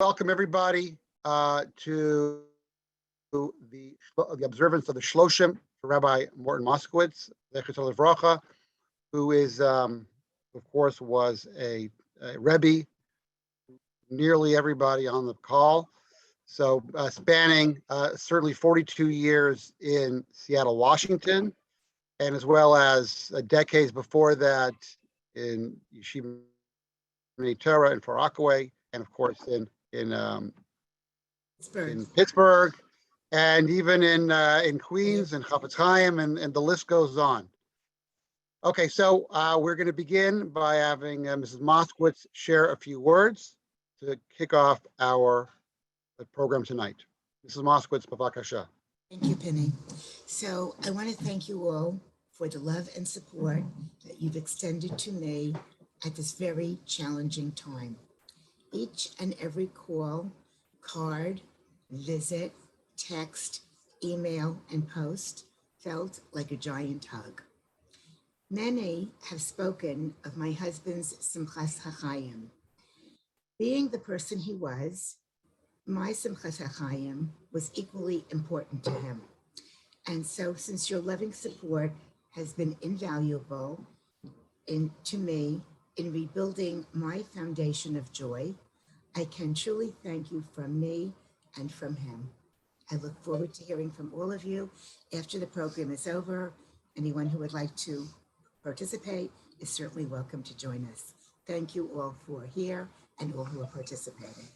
Welcome everybody to the observance of the Shloshim for Rabbi Morton Moskowitz, who is, of course, was a Rebbe. Nearly everybody on the call, so spanning certainly 42 years in Seattle, Washington, and as well as decades before that in Yeshiva Torah in Far Rockaway, and of course in Pittsburgh, and even in Queens and Chafetz Chaim, and the list goes on. Okay, so we're going to begin by having Mrs. Moskowitz share a few words to kick off our program tonight. Mrs. Moskowitz, bavakasha. Thank you, Penny. So I want to thank you all for the love and support that you've extended to me at this very challenging time. Each and every call, card, visit, text, email, and post felt like a giant hug. Many have spoken of my husband's Simchas HaChaim. Being the person he was, my Simchas HaChaim was equally important to him. And so since your loving support has been invaluable to me in rebuilding my foundation of joy, I can truly thank you from me and from him. I look forward to hearing from all of you after the program is over. Anyone who would like to participate is certainly welcome to join us. Thank you all for here and all who are participating.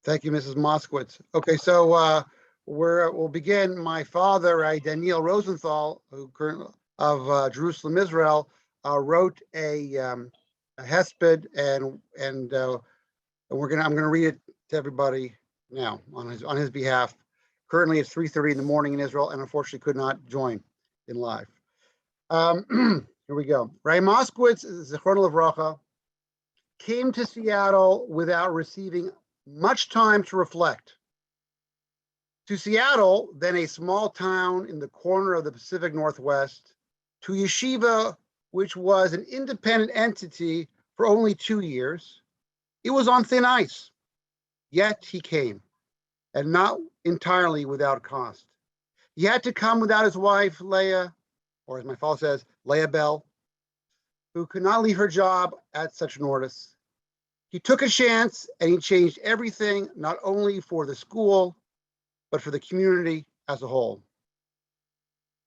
Thank you, Mrs. Moskowitz. Okay, so we'll begin. My father, Daniel Rosenthal, who currently of Jerusalem, Israel, wrote a hesped, and I'm gonna read it to everybody now on his behalf. Currently, it's 3:30 in the morning in Israel, and unfortunately could not join in live. Here we go. Rabbi Moskowitz, Zichrono Livracha, came to Seattle without receiving much time to reflect. To Seattle, then a small town in the corner of the Pacific Northwest, to Yeshiva, which was an independent entity for only 2 years, it was on thin ice. Yet he came, and not entirely without cost. He had to come without his wife, Leah, or as my father says, Leah Bell, who could not leave her job at such notice. He took a chance and he changed everything, not only for the school, but for the community as a whole.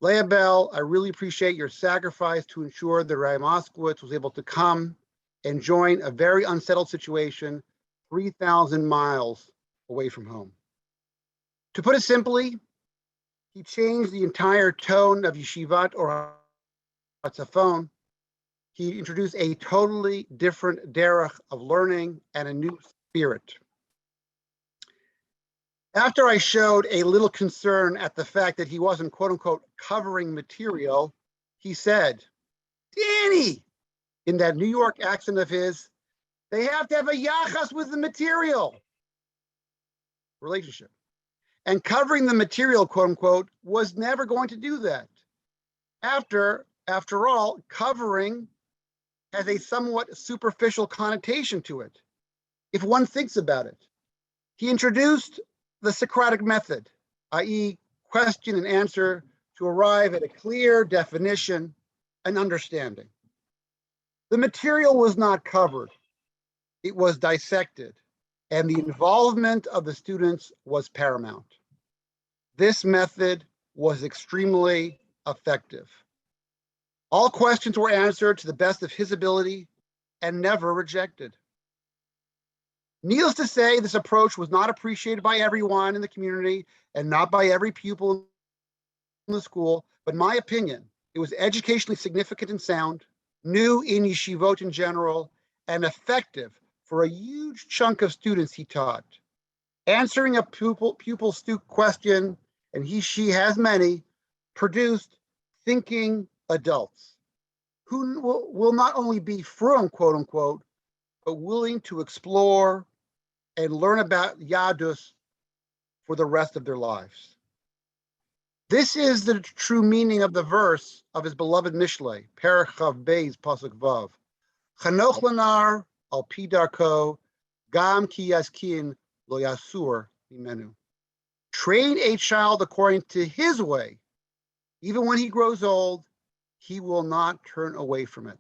Leah Bell, I really appreciate your sacrifice to ensure that Rabbi Moskowitz was able to come and join a very unsettled situation 3,000 miles away from home. To put it simply, he changed the entire tone of Yeshivat or Hatzafon. He introduced a totally different derech of learning and a new spirit. After I showed a little concern at the fact that he wasn't, quote unquote, covering material, he said, Danny, in that New York accent of his, they have to have a yachas with the material relationship. And covering the material, quote unquote, was never going to do that. After all, covering has a somewhat superficial connotation to it, if one thinks about it. He introduced the Socratic method, i.e. question and answer, to arrive at a clear definition and understanding. The material was not covered, it was dissected, and the involvement of the students was paramount. This method was extremely effective. All questions were answered to the best of his ability and never rejected. Needless to say, this approach was not appreciated by everyone in the community and not by every pupil in the school, but in my opinion, it was educationally significant and sound, new in yeshivot in general, and effective for a huge chunk of students he taught. Answering a pupil question, and she has many, produced thinking adults who will not only be frum, quote unquote, but willing to explore and learn about Yadus for the rest of their lives. This is the true meaning of the verse of his beloved Mishlei, Perek Chav Beis Pasuk Vav. Chanoch lanar al pi darko Gam ki yaskin lo yasur mimenu. Train a child according to his way. Even when he grows old, he will not turn away from it.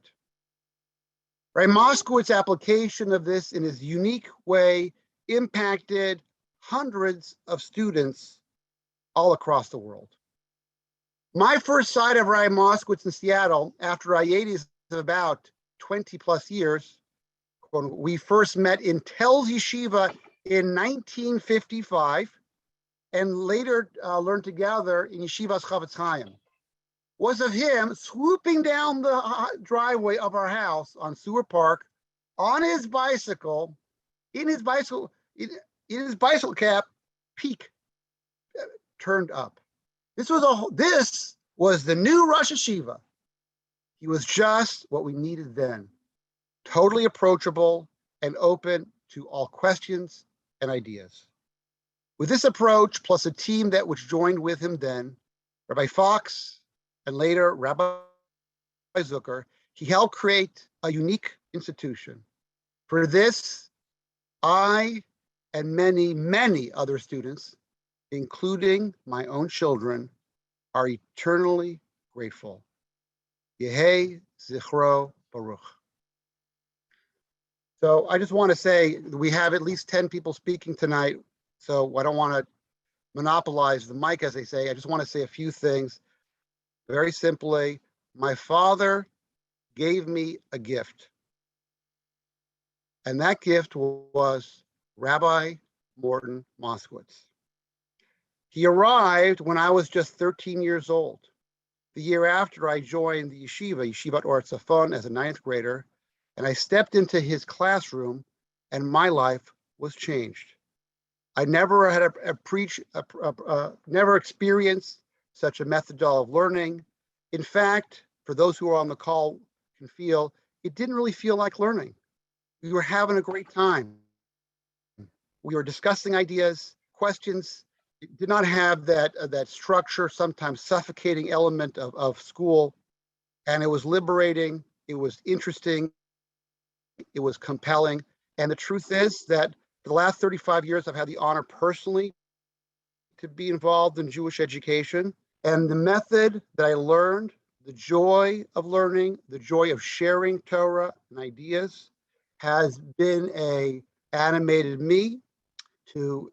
Right? Moskowitz's application of this in his unique way impacted hundreds of students all across the world. My first sight of Rabbi Moskowitz in Seattle after hiatus of about 20 plus years, when we first met in Telz Yeshiva in 1955, and later learned together in Yeshivas Chavetz Chaim, was of him swooping down the driveway of our house on Seward Park on his bicycle, in his bicycle cap, peak turned up. This was the new Rosh Hashiva. He was just what we needed then, totally approachable and open to all questions and ideas. With this approach, plus a team that was joined with him then, Rabbi Fox, and later Rabbi Zucker, he helped create a unique institution. For this, I and many, many other students, including my own children, are eternally grateful. Yehei Zichro Baruch. So I just want to say we have at least 10 people speaking tonight, so I don't want to monopolize the mic, as they say. I just want to say a few things. Very simply, my father gave me a gift, and that gift was Rabbi Morton Moskowitz. He arrived when I was just 13 years old. The year after I joined the Yeshivat Or Tzafon, as a ninth grader, and I stepped into his classroom, and my life was changed. I never had never experienced such a methodology of learning. In fact, for those who are on the call can feel, it didn't really feel like learning. We were having a great time. We were discussing ideas, questions. It did not have that structure, sometimes suffocating element of school. And it was liberating. It was interesting. It was compelling. And the truth is that for the last 35 years, I've had the honor personally to be involved in Jewish education. And the method that I learned, the joy of learning, the joy of sharing Torah and ideas, has been animated me to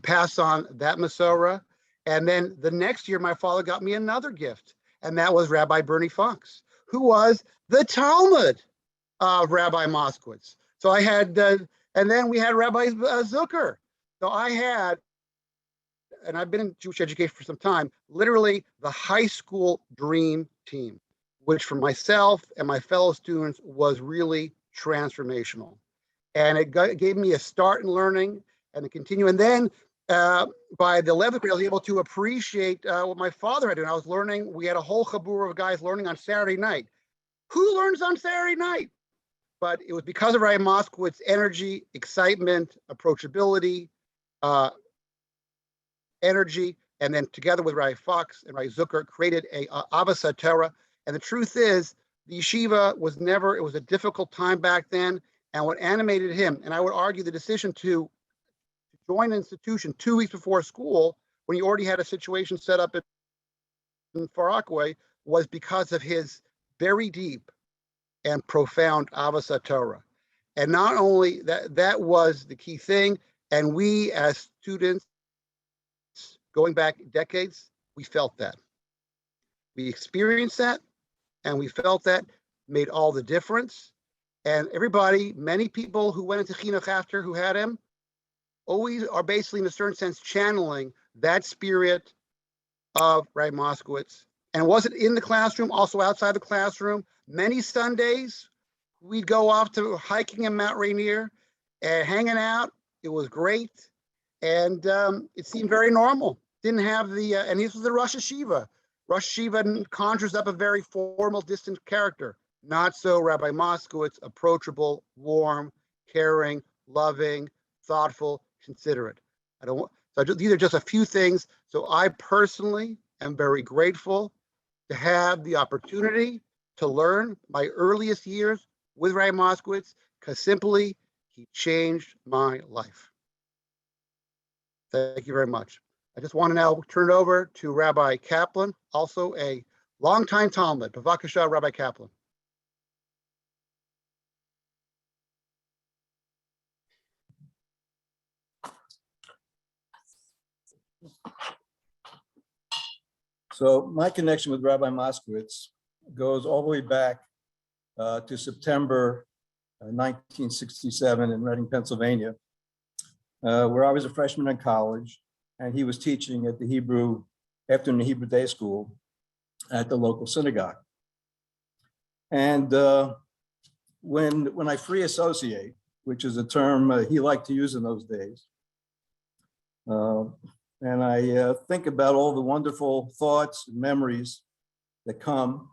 pass on that Masorah. And then the next year, my father got me another gift, and that was Rabbi Bernie Fox, who was the Talmud of Rabbi Moskowitz. So I had, and then we had Rabbi Zucker. So I had, and I've been in Jewish education for some time, literally the high school dream team, which for myself and my fellow students was really transformational. And it gave me a start in learning and to continue. And then by the 11th grade, I was able to appreciate what my father had done. I was learning, we had a whole chabur of guys learning on Saturday night. Who learns on Saturday night? But it was because of Rabbi Moskowitz's energy, excitement, approachability, energy, and then together with Rabbi Fox and Rabbi Zucker created a Ahavas HaTorah. And the truth is, the yeshiva was never, it was a difficult time back then. And what animated him, and I would argue the decision to join an institution 2 weeks before school, when he already had a situation set up in Far Rockaway, was because of his very deep and profound Ahavas HaTorah. And not only that was the key thing, and we as students, going back decades, we felt that. We experienced that, and we felt that made all the difference. And everybody, many people who went into chinuch after, who had him, always are basically, in a certain sense, channeling that spirit of Rabbi Moskowitz. And was it in the classroom, also outside the classroom? Many Sundays, we'd go off to hiking in Mount Rainier and hanging out. It was great. And it seemed very normal. Didn't have the, and this was the Rosh Hashiva. Rosh Hashiva conjures up a very formal, distant character. Not so Rabbi Moskowitz, approachable, warm, caring, loving, thoughtful, considerate. These are just a few things. So I personally am very grateful to have the opportunity to learn my earliest years with Rabbi Moskowitz, because simply He changed my life. Thank you very much. I just want to now turn it over to Rabbi Kaplan, also a longtime Talmud. Bavakasha, Rabbi Kaplan. So my connection with Rabbi Moskowitz goes all the way back to September 1967 in Reading, Pennsylvania, where I was a freshman in college, and he was teaching at the afternoon Hebrew day school at the local synagogue. And when I free associate, which is a term he liked to use in those days, and I think about all the wonderful thoughts and memories that come.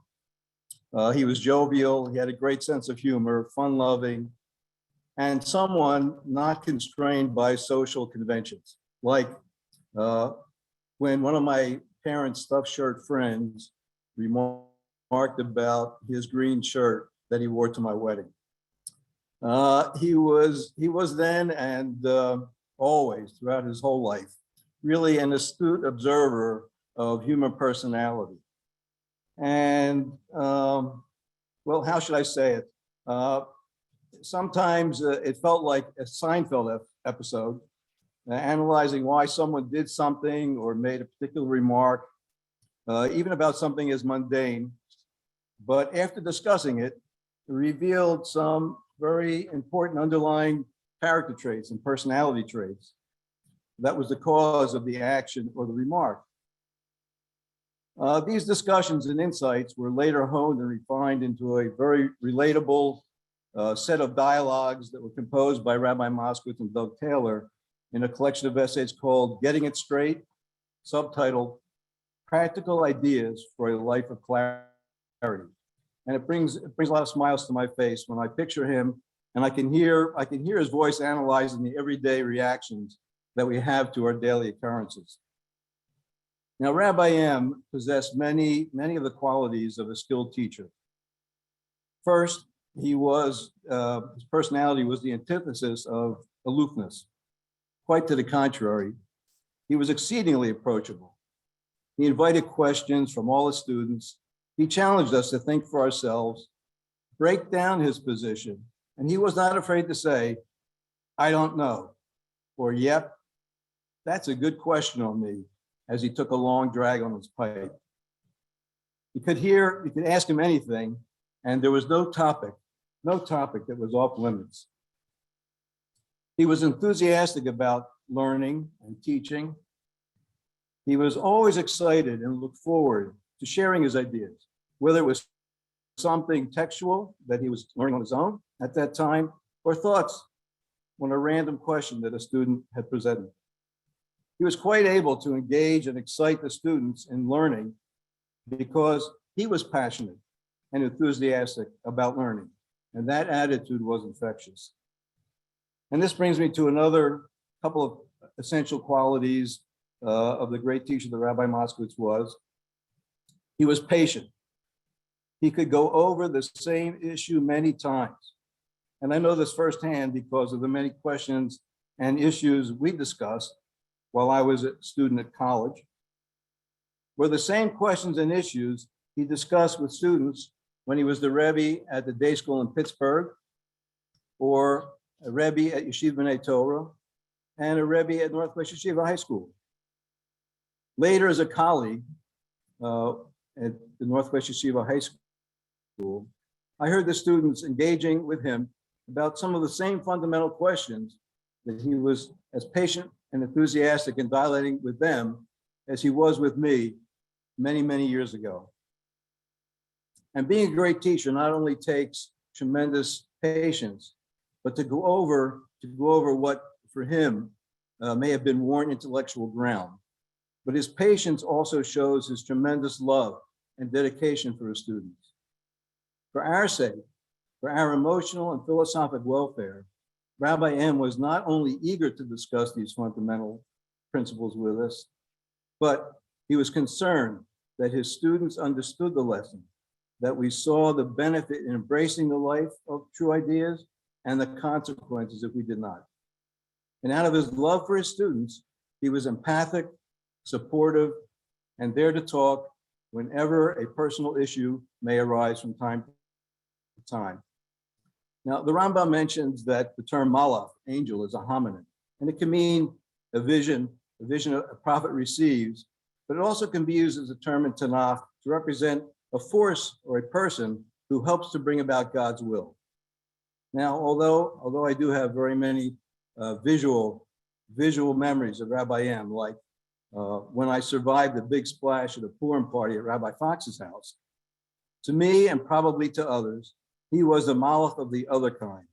He was jovial, he had a great sense of humor, fun-loving, and someone not constrained by social conventions. Like when one of my parents' stuffed shirt friends remarked about his green shirt that he wore to my wedding. He was then and always throughout his whole life, really an astute observer of human personality. And well, how should I say it? Sometimes it felt like a Seinfeld episode, analyzing why someone did something or made a particular remark, even about something as mundane. But after discussing it, it revealed some very important underlying character traits and personality traits that was the cause of the action or the remark. These discussions and insights were later honed and refined into a very relatable set of dialogues that were composed by Rabbi Moskowitz and Doug Taylor in a collection of essays called Getting It Straight, subtitled Practical Ideas for a Life of Clarity. And it brings a lot of smiles to my face when I picture him, and I can hear his voice analyzing the everyday reactions that we have to our daily occurrences. Now, Rabbi M possessed many of the qualities of a skilled teacher. First, his personality was the antithesis of aloofness. Quite to the contrary, he was exceedingly approachable. He invited questions from all his students. He challenged us to think for ourselves, break down his position, and he was not afraid to say, I don't know, or yep, that's a good question on me, as he took a long drag on his pipe. You could ask him anything, and there was no topic that was off limits. He was enthusiastic about learning and teaching. He was always excited and looked forward to sharing his ideas, whether it was something textual that he was learning on his own at that time, or thoughts on a random question that a student had presented. He was quite able to engage and excite the students in learning because he was passionate and enthusiastic about learning, and that attitude was infectious. And this brings me to another couple of essential qualities of the great teacher that Rabbi Moskowitz was. He was patient. He could go over the same issue many times. And I know this firsthand because of the many questions and issues we discussed while I was a student at college, were the same questions and issues he discussed with students when he was the Rebbe at the day school in Pittsburgh, or a Rebbe at Yeshiva B'nai Torah, and a Rebbe at Northwest Yeshiva High School. Later, as a colleague at the Northwest Yeshiva High School, I heard the students engaging with him about some of the same fundamental questions that he was as patient and enthusiastic in dialoguing with them as he was with me many years ago. And being a great teacher not only takes tremendous patience, but to go over what for him may have been worn intellectual ground. But his patience also shows his tremendous love and dedication for his students. For our sake, for our emotional and philosophic welfare, Rabbi M was not only eager to discuss these fundamental principles with us, but he was concerned that his students understood the lesson, that we saw the benefit in embracing the life of true ideas, and the consequences if we did not. And out of his love for his students, he was empathic, supportive, and there to talk whenever a personal issue may arise from time to time. Now, the Rambam mentions that the term malach, angel, is a homonym, and it can mean a vision a prophet receives, but it also can be used as a term in Tanakh to represent a force or a person who helps to bring about God's will. Now, although I do have very many visual memories of Rabbi M, like when I survived the big splash at a Purim party at Rabbi Fox's house, to me and probably to others, he was a malach of the other kind,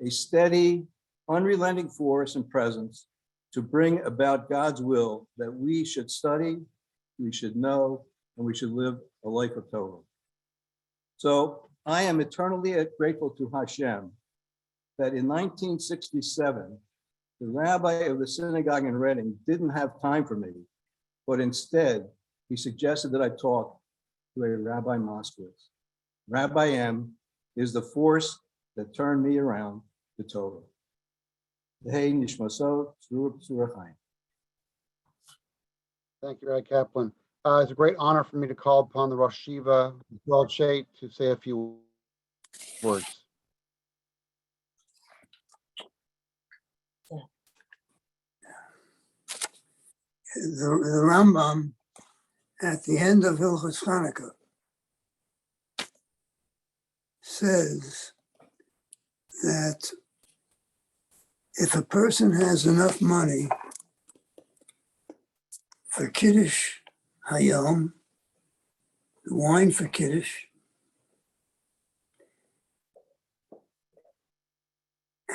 a steady, unrelenting force and presence to bring about God's will that we should study, we should know, and we should live a life of Torah. So I am eternally grateful to Hashem that in 1967, the rabbi of the synagogue in Reading didn't have time for me, but instead he suggested that I talk to a Rabbi Moskowitz. Rabbi M is the force that turned me around to Torah. Hey, Nishmaso, Surachayim. Thank you, Rabbi Kaplan. It's a great honor for me to call upon the Rosh Yeshiva, Joel Shait, to say a few words. The Rambam at the end of Hilchos Chanukah says that if a person has enough money for Kiddush Hayom, the wine for Kiddush,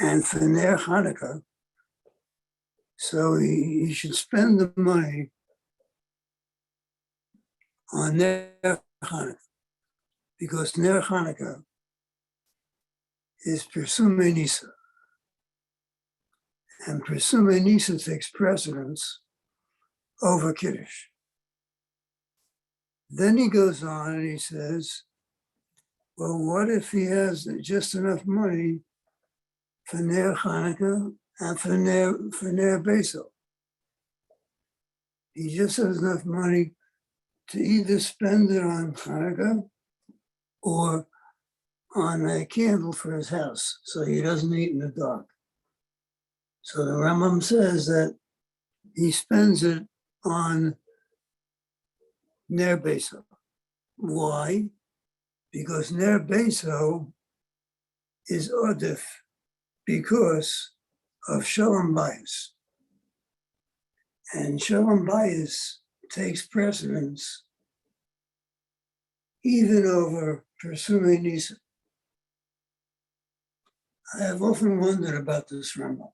and for Ner Chanukah, so he should spend the money on Ner Chanukah, because Ner Chanukah is Persumei Nisa. And Persumei Nisa takes precedence over Kiddush. Then he goes on and he says, well, what if he has just enough money for Ner Chanukah and for Ner Beso? He just has enough money to either spend it on Chanukah or on a candle for his house, so he doesn't eat in the dark. So the Rambam says that he spends it on Ner Beso. Why? Because Ner Beso is Odif because of Shalom Bayis. And Shalom Bayis takes precedence even over Persumei Nisa. I have often wondered about this Rambam.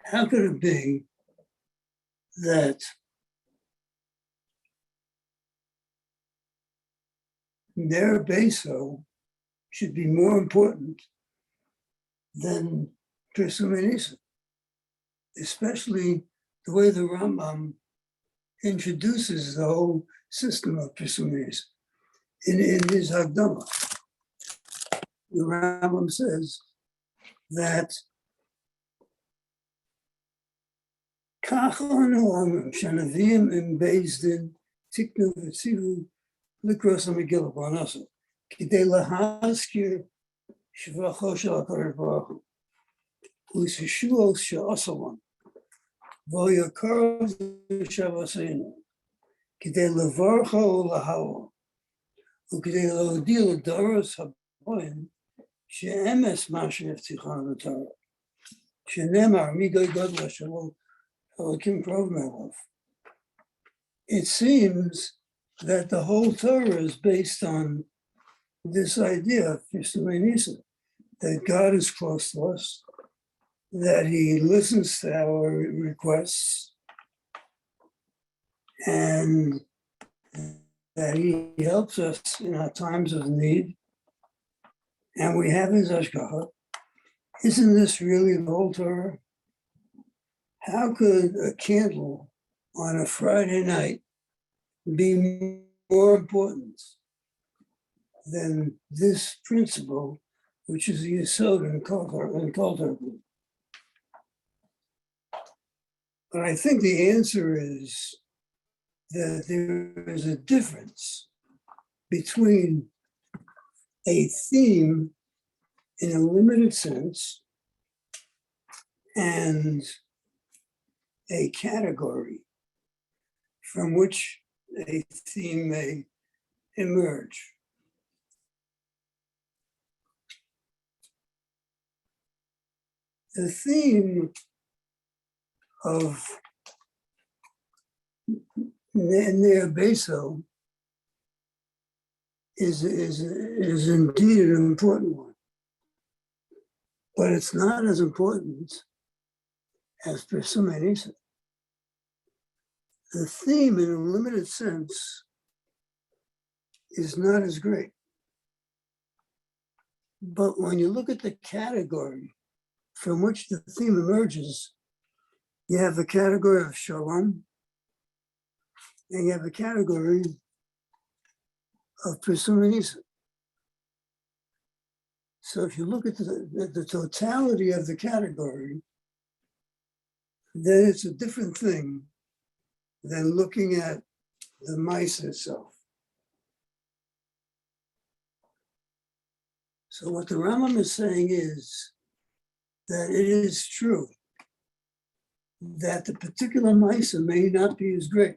How could it be that Ner Beso should be more important than Persumei Nisa, especially the way the Rambam introduces the whole system of Persumei Nisa. In his Hagdama, the Rambam says that Kach anu omrim shenavim im beis din tiknu v'tzivu likros ha-megillah b'anasu k'dei lahazkir shvacho shel HaKadosh Baruch Hu u'seshuos she'asa lon v'yakar v'shavasenu k'dei levarcho u'lahawo u'k'dei le'odi l'doros haboim she'emes ma she'evticha v'torah she'nemar migoy godla shelo it seems that the whole Torah is based on this idea of Persumei Nisa, that God is close to us, that he listens to our requests, and that he helps us in our times of need, and we have his Hashgacha. Isn't this really the whole Torah? How could a candle on a Friday night be more important than this principle which is the yesod in culture. But I think the answer is that there is a difference between a theme in a limited sense and a category from which a theme may emerge. The theme of Ner Beso is indeed an important one, but it's not as important as Persuma Nisa. The theme in a limited sense is not as great. But when you look at the category from which the theme emerges, you have the category of Shalom, and you have the category of Persuma Nisa. So if you look at the totality of the category, then it's a different thing than looking at the mice itself. So what the Rambam is saying is that it is true that the particular mice may not be as great,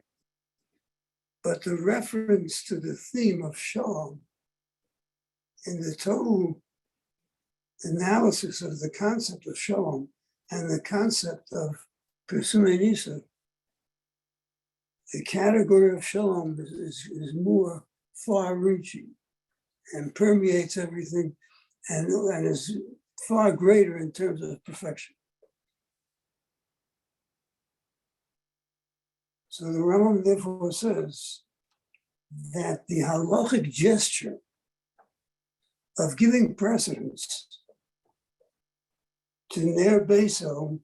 but the reference to the theme of Shalom in the total analysis of the concept of Shalom and the concept of Persuma Nisa, the category of Shalom is more far-reaching and permeates everything and is far greater in terms of perfection. So the Rambam therefore says that the halachic gesture of giving precedence to Ner Beso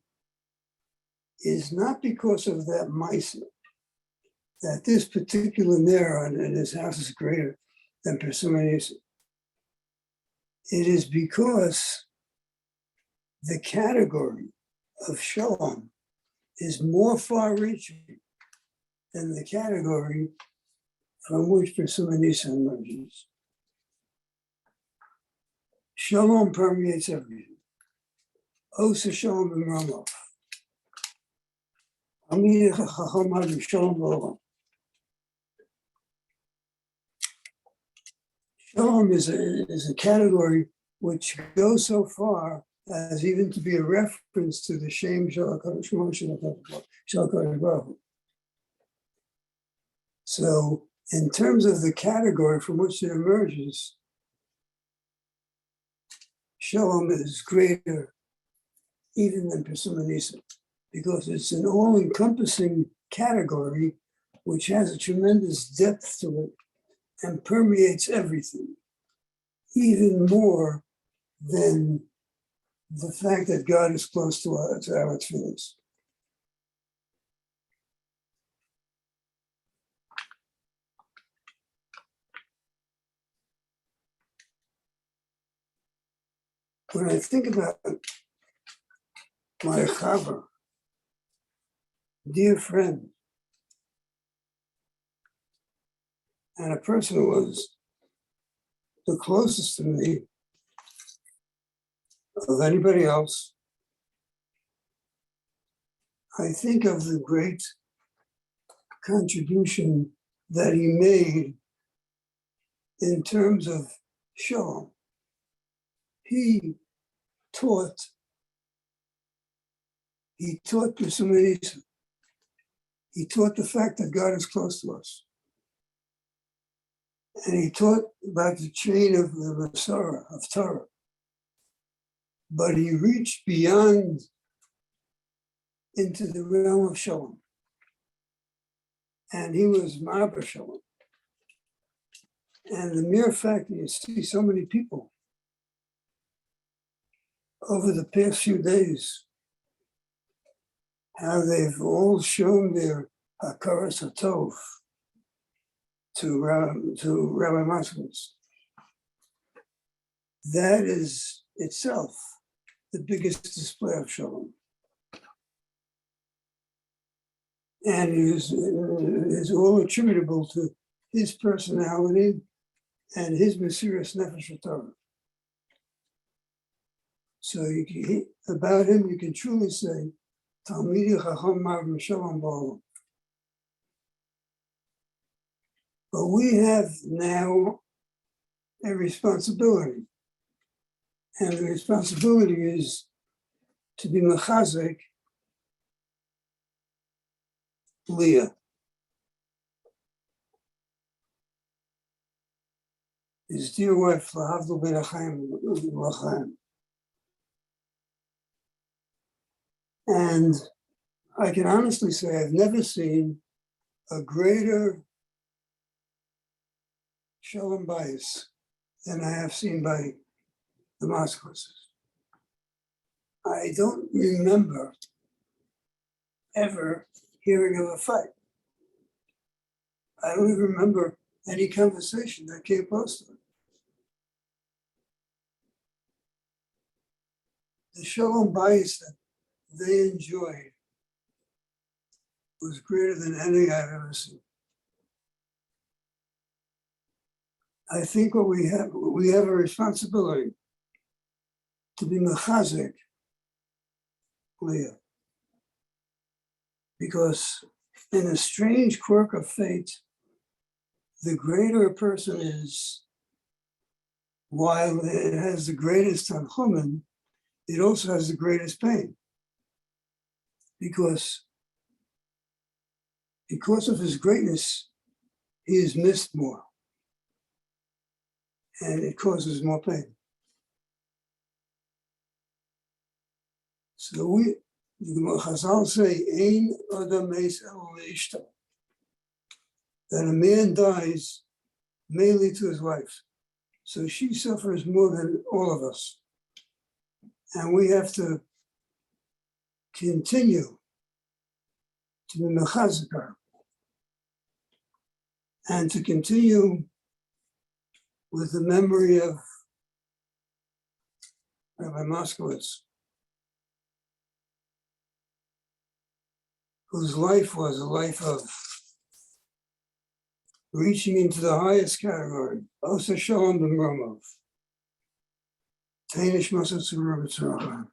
is not because of that Maisa, that this particular Ner in his house is greater than Persuma Nisa. It is because the category of Shalom is more far-reaching than the category from which Persuma Nisa emerges. Shalom permeates everything. Osa Shalom B'Mromav. Amir Chacham Shalom L'Olam. Shalom is a category which goes so far as even to be a reference to the Shem Shalakadosh Baruch Hu. So in terms of the category from which it emerges, Shalom is greater even than Persuma Nisa, because it's an all-encompassing category which has a tremendous depth to it and permeates everything, even more than the fact that God is close to our tefillahs. When I think about my chaver, dear friend, and a person who was the closest to me of anybody else, I think of the great contribution that he made in terms of Shalom. He taught Persuma Nisa. He taught the fact that God is close to us. And he taught about the chain of the Masorah, of Torah. But he reached beyond into the realm of Shalom. And he was Ma'aber Shalom. And the mere fact that you see so many people over the past few days, how they've all shown their hakaras hatov to Rabbi Moskowitz. that is itself the biggest display of shalom. And it is all attributable to his personality and his Mesiras Nefesh Torah. So about him, you can truly say, Talmidi Chacham Mar Shalom Ba'olam. But we have now a responsibility. And the responsibility is to be mechazek Leah, his dear wife, Lahavdil Ben Achaim. And I can honestly say I've never seen a greater shalom bayis than I have seen by the Moskowitzes. I don't remember ever hearing of a fight. I don't even remember any conversation that came close to it. The shalom bayis that they enjoyed was greater than any I've ever seen. I think we have a responsibility to be mechazek Leah. Because in a strange quirk of fate, the greater a person is, while it has the greatest tanchumen, it also has the greatest pain. Because of his greatness, he is missed more. And it causes more pain. So the Chazal say, Ein Adam Meis Elo Leishto, that a man dies mainly to his wife. So she suffers more than all of us. And we have to continue to be mechazik her and to continue with the memory of Rabbi Moskowitz, whose life was a life of reaching into the highest category, Osa Shalom B'Mromov, Tainish Masas Tzurah.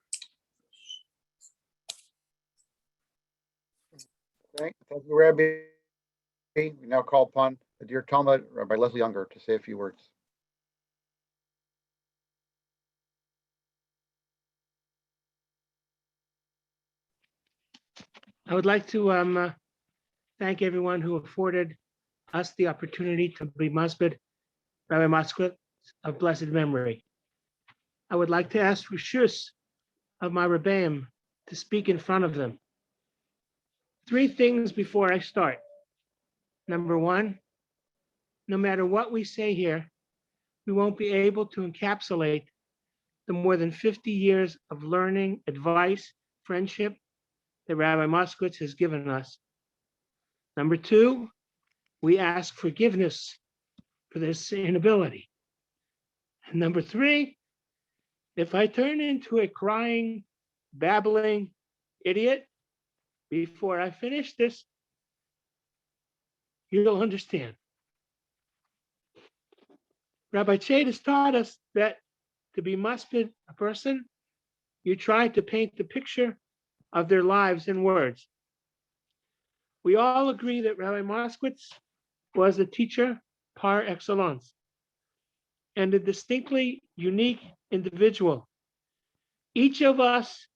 Thank you, Rabbi. We now call upon the dear Talmud, Rabbi Leslie Younger, to say a few words. I would like to thank everyone who afforded us the opportunity to be Masbid Rabbi Moskowitz of blessed memory. I would like to ask Rishus of my Rebbeim to speak in front of them. 3 things before I start. Number 1, no matter what we say here, we won't be able to encapsulate the more than 50 years of learning, advice, friendship that Rabbi Moskowitz has given us. Number 2, we ask forgiveness for this inability. And number 3, if I turn into a crying, babbling idiot before I finish this, you'll understand. Rabbi Chait has taught us that to be maspid a person, you try to paint the picture of their lives in words. We all agree that Rabbi Moskowitz was a teacher par excellence and a distinctly unique individual. Each of us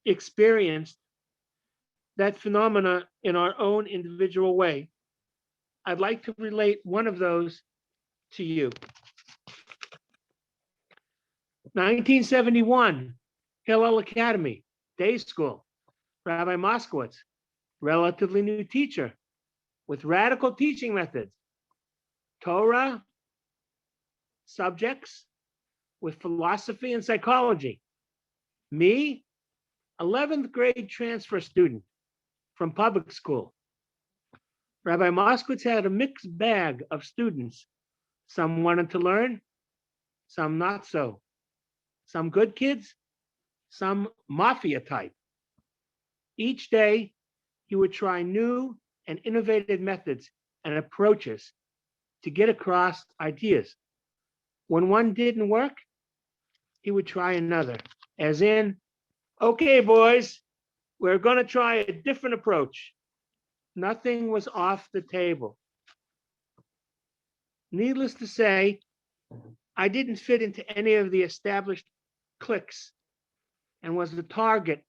experienced that phenomena in our own individual way. I'd like to relate one of those to you. 1971, Hillel Academy, day school, Rabbi Moskowitz, relatively new teacher with radical teaching methods, Torah subjects with philosophy and psychology. Me, 11th grade transfer student from public school. Rabbi Moskowitz had a mixed bag of students. Some wanted to learn, some not so. Some good kids, some mafia type. Each day, he would try new and innovative methods and approaches to get across ideas. When one didn't work, he would try another, as in, okay, boys, we're going to try a different approach. Nothing was off the table. Needless to say, I didn't fit into any of the established cliques and was the target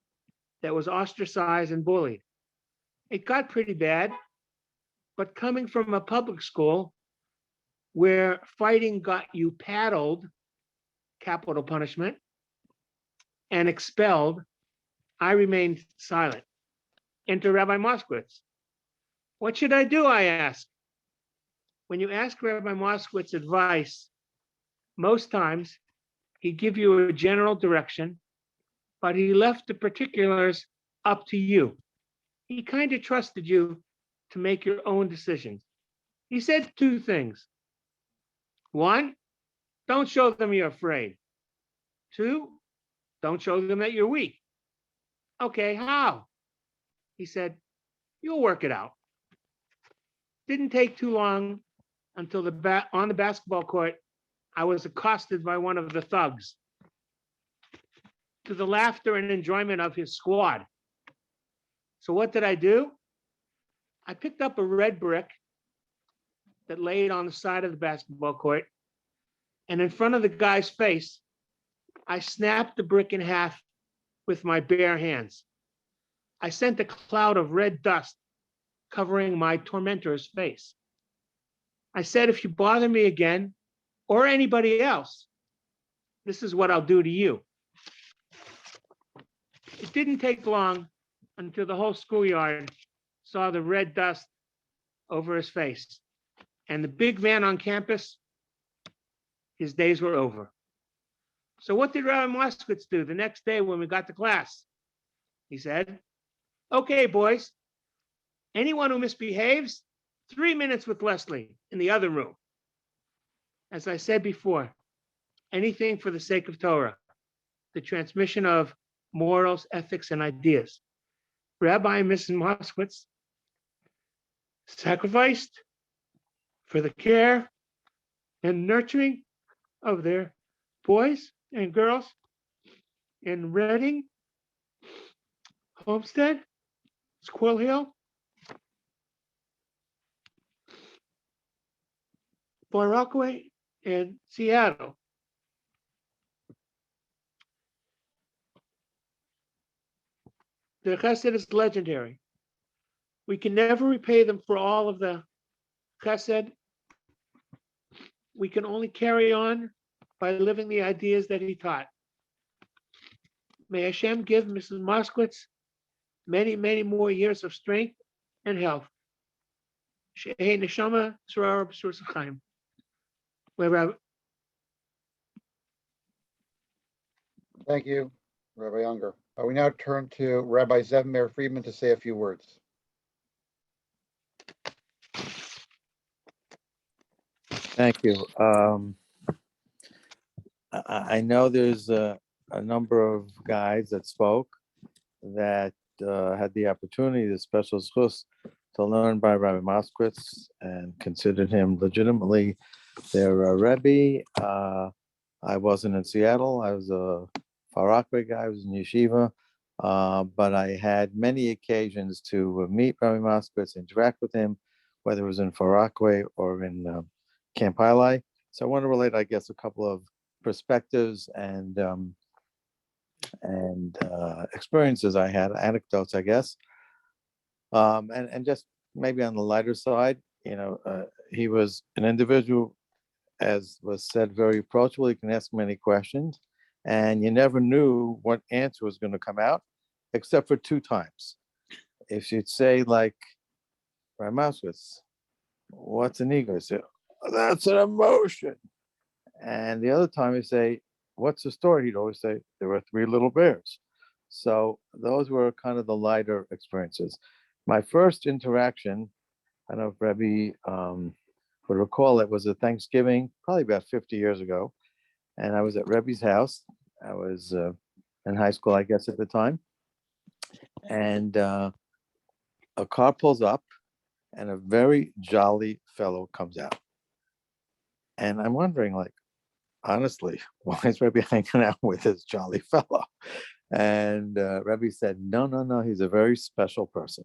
that was ostracized and bullied. It got pretty bad, but coming from a public school where fighting got you paddled, capital punishment, and expelled, I remained silent. Enter Rabbi Moskowitz. What should I do? I asked. When you ask Rabbi Moskowitz advice, most times he'd give you a general direction, but he left the particulars up to you. He kind of trusted you to make your own decisions. He said two things. One, don't show them you're afraid. Two, don't show them that you're weak. Okay, how? He said, you'll work it out. Didn't take too long until on the basketball court, I was accosted by one of the thugs. To the laughter and enjoyment of his squad. So what did I do? I picked up a red brick that laid on the side of the basketball court, and in front of the guy's face, I snapped the brick in half with my bare hands. I sent a cloud of red dust covering my tormentor's face. I said, if you bother me again, or anybody else, this is what I'll do to you. It didn't take long until the whole schoolyard saw the red dust over his face. And the big man on campus, his days were over. So what did Rabbi Moskowitz do the next day when we got to class? He said, okay, boys, anyone who misbehaves, 3 minutes with Leslie in the other room. As I said before, anything for the sake of Torah, the transmission of morals, ethics, and ideas. Rabbi and Mrs. Moskowitz sacrificed for the care and nurturing of their boys and girls in Reading, Homestead, Squirrel Hill, Far Rockaway, and Seattle. Their chesed is legendary. We can never repay them for all of the chesed. We can only carry on by living the ideas that he taught. May Hashem give Mrs. Moskowitz many, many more years of strength and health. She'eh neshama tzrara b'sur s'chaim. Thank you, Rabbi Unger. We now turn to Rabbi Zev Meir Friedman to say a few words. Thank you. I know there's a number of guys that spoke that had the opportunity, the special schus, to learn by Rabbi Moskowitz and considered him legitimately their Rebbe. I wasn't in Seattle. I was a Far Rockaway guy. I was in yeshiva. But I had many occasions to meet Rabbi Moskowitz, interact with him, whether it was in Far Rockaway or in Camp High. So I want to relate, I guess, a couple of perspectives and experiences I had, anecdotes, I guess, and just maybe on the lighter side. He was an individual, as was said, very approachable. You can ask him any questions, and you never knew what answer was going to come out, except for 2 times. If you'd say, like, Rabbi Moskowitz, what's an ego? He'd say, that's an emotion. And the other time he'd say, what's the story? He'd always say, there were 3 little bears. So those were kind of the lighter experiences. My first interaction, I don't know if Rebbe would recall, it was a Thanksgiving, probably about 50 years ago. and I was at Rebbe's house. I was in high school, I guess, at the time. And a car pulls up and a very jolly fellow comes out. And I'm wondering, like, honestly, why is Rebbe hanging out with this jolly fellow? And Rebbe said, no, he's a very special person.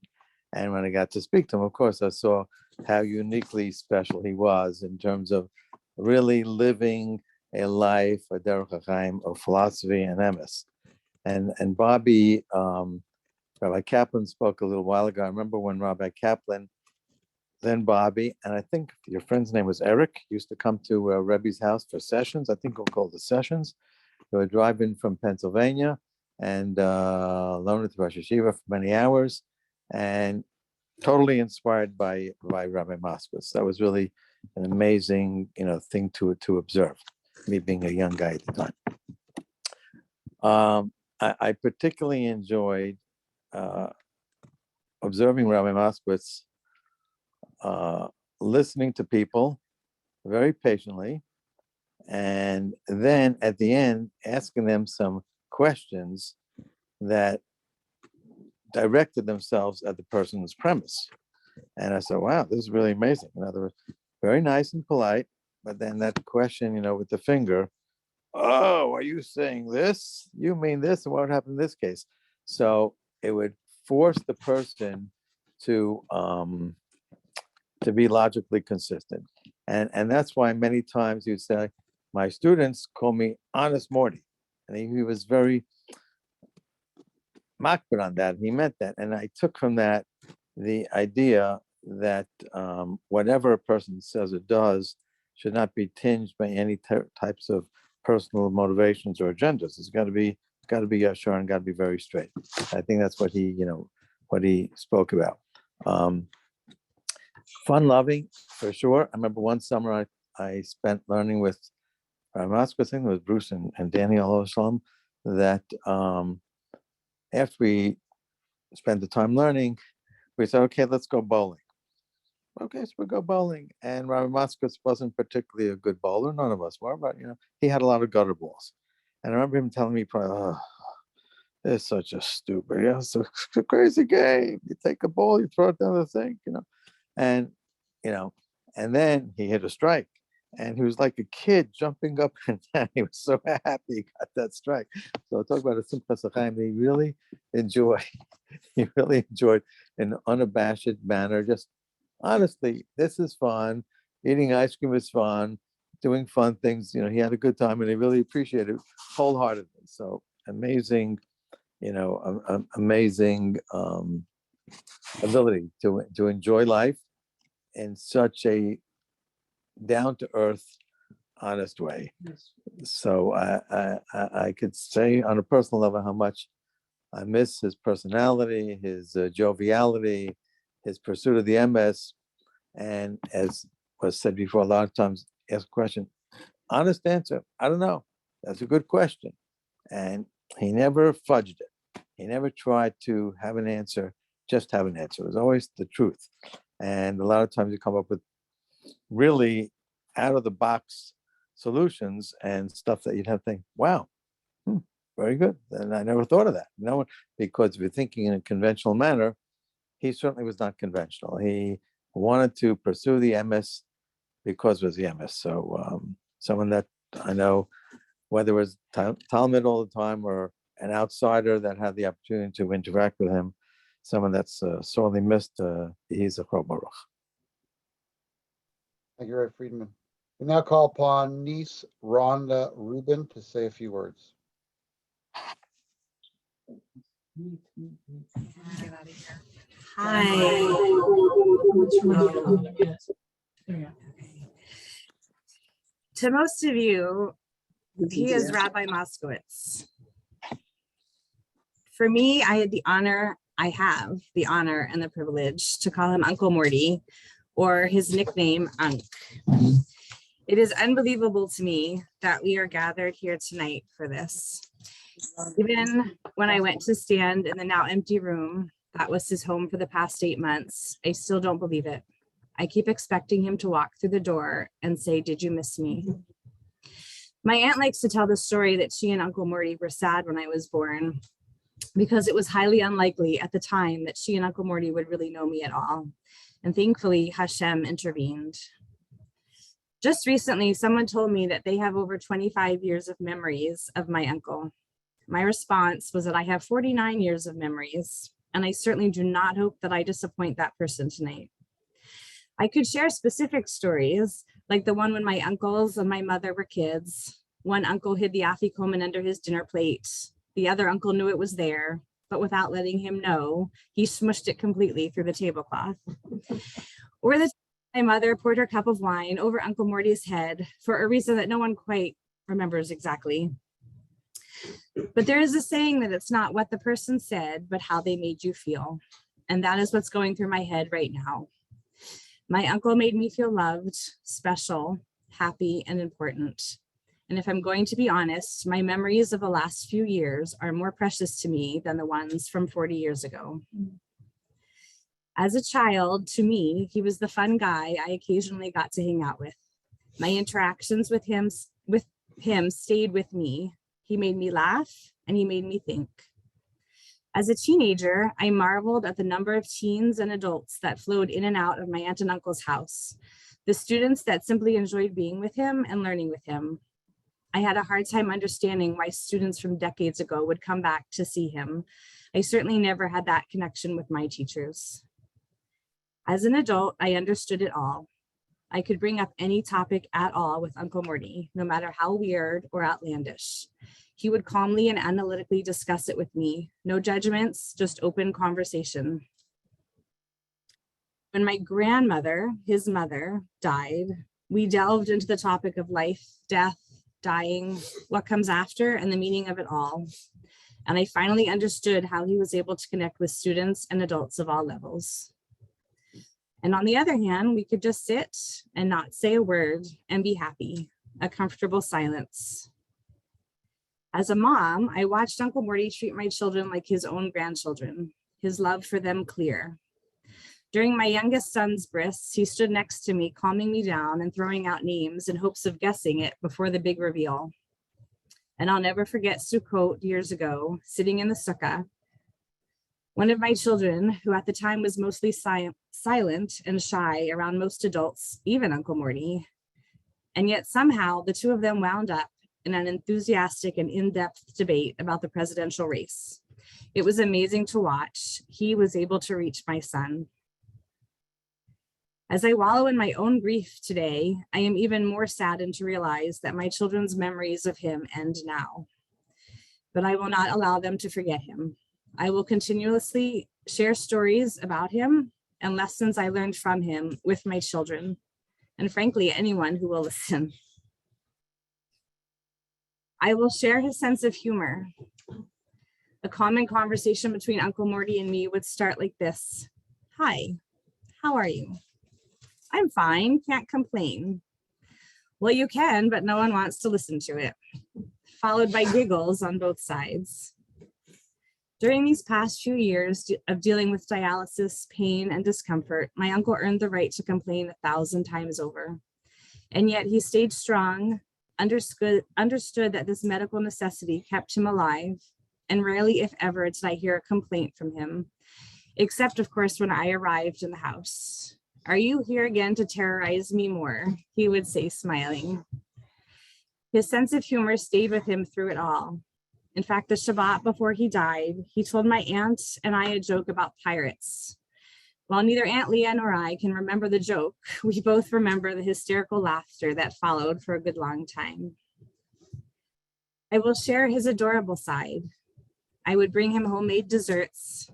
And when I got to speak to him, of course, I saw how uniquely special he was in terms of really living a life, a derech hachaim of philosophy and emes. And Bobby, Rabbi Kaplan spoke a little while ago. I remember when Rabbi Kaplan, then Bobby, and I think your friend's name was Eric, used to come to Rebbe's house for sessions. I think we'll call the sessions. They would drive in from Pennsylvania and learn with Rosh Hashiva for many hours, and totally inspired by Rabbi Moskowitz. That was really an amazing, thing to observe. Me being a young guy at the time, I particularly enjoyed observing Rabbi Moskowitz, listening to people very patiently, and then at the end asking them some questions that directed themselves at the person's premise. And I said, wow, this is really amazing. In other words, very nice and polite, but then that question, with the finger, oh, are you saying this? You mean this? And what would happen in this case? So it would force the person to be logically consistent. And that's why many times he would say, my students call me Honest Morty. And he was very makbid on that. He meant that. And I took from that the idea that whatever a person says or does should not be tinged by any types of personal motivations or agendas. It's got to be yashar and got to be very straight. I think that's what he spoke about. Fun loving for sure. I remember one summer I spent learning with Moskowitz, I think it was Bruce and Danny Shalom, that after we spent the time learning, we said, okay, let's go bowling. Okay, so we'll go bowling. And Rabbi Moskowitz wasn't particularly a good bowler. None of us were, but he had a lot of gutter balls. And I remember him telling me, oh, it's such a stupid, it's a crazy game. You take a ball, you throw it down the thing, and then he hit a strike. And he was like a kid jumping up and down. He was so happy he got that strike. So talk about a simchas hachaim. He really enjoyed in an unabashed manner. Just honestly, this is fun. Eating ice cream is fun. Doing fun things. He had a good time, and he really appreciated it wholeheartedly. So amazing, amazing ability to enjoy life in such a down-to-earth, honest way. So I could say on a personal level how much I miss his personality, his joviality, his pursuit of the MS, and as was said before, a lot of times ask a question, honest answer, I don't know. That's a good question. And he never fudged it. He never tried to have an answer, just have an answer. It was always the truth. And a lot of times you come up with really out of the box solutions and stuff that you'd have to think, wow, very good. And I never thought of that. No one, because if you're thinking in a conventional manner, he certainly was not conventional. He wanted to pursue the MS because it was the MS. So someone that I know, whether it was Talmud all the time or an outsider that had the opportunity to interact with him, someone that's sorely missed, he's a Chol Baruch. Thank you, Ray Friedman. We now call upon niece Rhonda Rubin to say a few words. Hi. To most of you, he is Rabbi Moskowitz. For me, I have the honor and the privilege to call him Uncle Morty, or his nickname, Unk. It is unbelievable to me that we are gathered here tonight for this. Even when I went to stand in the now empty room, that was his home for the past 8 months, I still don't believe it. I keep expecting him to walk through the door and say, "Did you miss me?" My aunt likes to tell the story that she and Uncle Morty were sad when I was born, because it was highly unlikely at the time that she and Uncle Morty would really know me at all. And thankfully, Hashem intervened. Just recently, someone told me that they have over 25 years of memories of my uncle. My response was that I have 49 years of memories, and I certainly do not hope that I disappoint that person tonight. I could share specific stories, like the one when my uncles and my mother were kids. One uncle hid the afikoman under his dinner plate. The other uncle knew it was there, but without letting him know, he smushed it completely through the tablecloth. Or the my mother poured her cup of wine over Uncle Morty's head for a reason that no one quite remembers exactly. But there is a saying that it's not what the person said, but how they made you feel. And that is what's going through my head right now. My uncle made me feel loved, special, happy, and important. And if I'm going to be honest, my memories of the last few years are more precious to me than the ones from 40 years ago. As a child, to me, he was the fun guy I occasionally got to hang out with. My interactions with him stayed with me. He made me laugh and he made me think. As a teenager, I marveled at the number of teens and adults that flowed in and out of my aunt and uncle's house, the students that simply enjoyed being with him and learning with him. I had a hard time understanding why students from decades ago would come back to see him. I certainly never had that connection with my teachers. As an adult, I understood it all. I could bring up any topic at all with Uncle Morty, no matter how weird or outlandish. He would calmly and analytically discuss it with me. No judgments, just open conversation. When my grandmother, his mother, died, we delved into the topic of life, death, dying, what comes after, and the meaning of it all. And I finally understood how he was able to connect with students and adults of all levels. And on the other hand, we could just sit and not say a word and be happy, a comfortable silence. As a mom, I watched Uncle Morty treat my children like his own grandchildren, his love for them clear. During my youngest son's bris, he stood next to me, calming me down and throwing out names in hopes of guessing it before the big reveal. And I'll never forget Sukkot years ago, sitting in the sukkah. One of my children, who at the time was mostly silent and shy around most adults, even Uncle Morty, and yet somehow the two of them wound up in an enthusiastic and in-depth debate about the presidential race. It was amazing to watch. He was able to reach my son. As I wallow in my own grief today, I am even more saddened to realize that my children's memories of him end now. But I will not allow them to forget him. I will continuously share stories about him and lessons I learned from him with my children, and frankly, anyone who will listen. I will share his sense of humor. A common conversation between Uncle Morty and me would start like this. Hi, how are you? I'm fine, can't complain. Well, you can, but no one wants to listen to it. Followed by giggles on both sides. During these past few years of dealing with dialysis, pain, and discomfort, my uncle earned the right to complain 1,000 times over. And yet he stayed strong, understood that this medical necessity kept him alive, and rarely, if ever, did I hear a complaint from him, except, of course, when I arrived in the house. Are you here again to terrorize me more? He would say, smiling. His sense of humor stayed with him through it all. In fact, the Shabbat before he died, he told my aunt and I a joke about pirates. While neither Aunt Leah nor I can remember the joke, we both remember the hysterical laughter that followed for a good long time. I will share his adorable side. I would bring him homemade desserts.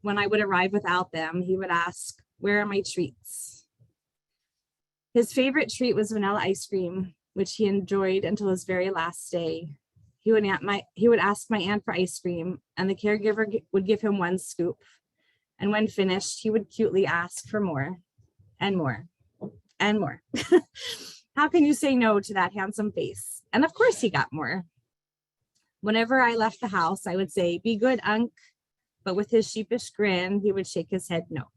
When I would arrive without them, he would ask, "Where are my treats?" His favorite treat was vanilla ice cream, which he enjoyed until his very last day. He would ask my aunt for ice cream, and the caregiver would give him one scoop. And when finished, he would cutely ask for more and more and more. How can you say no to that handsome face? And of course he got more. Whenever I left the house, I would say, "Be good, Unc." But with his sheepish grin, he would shake his head no.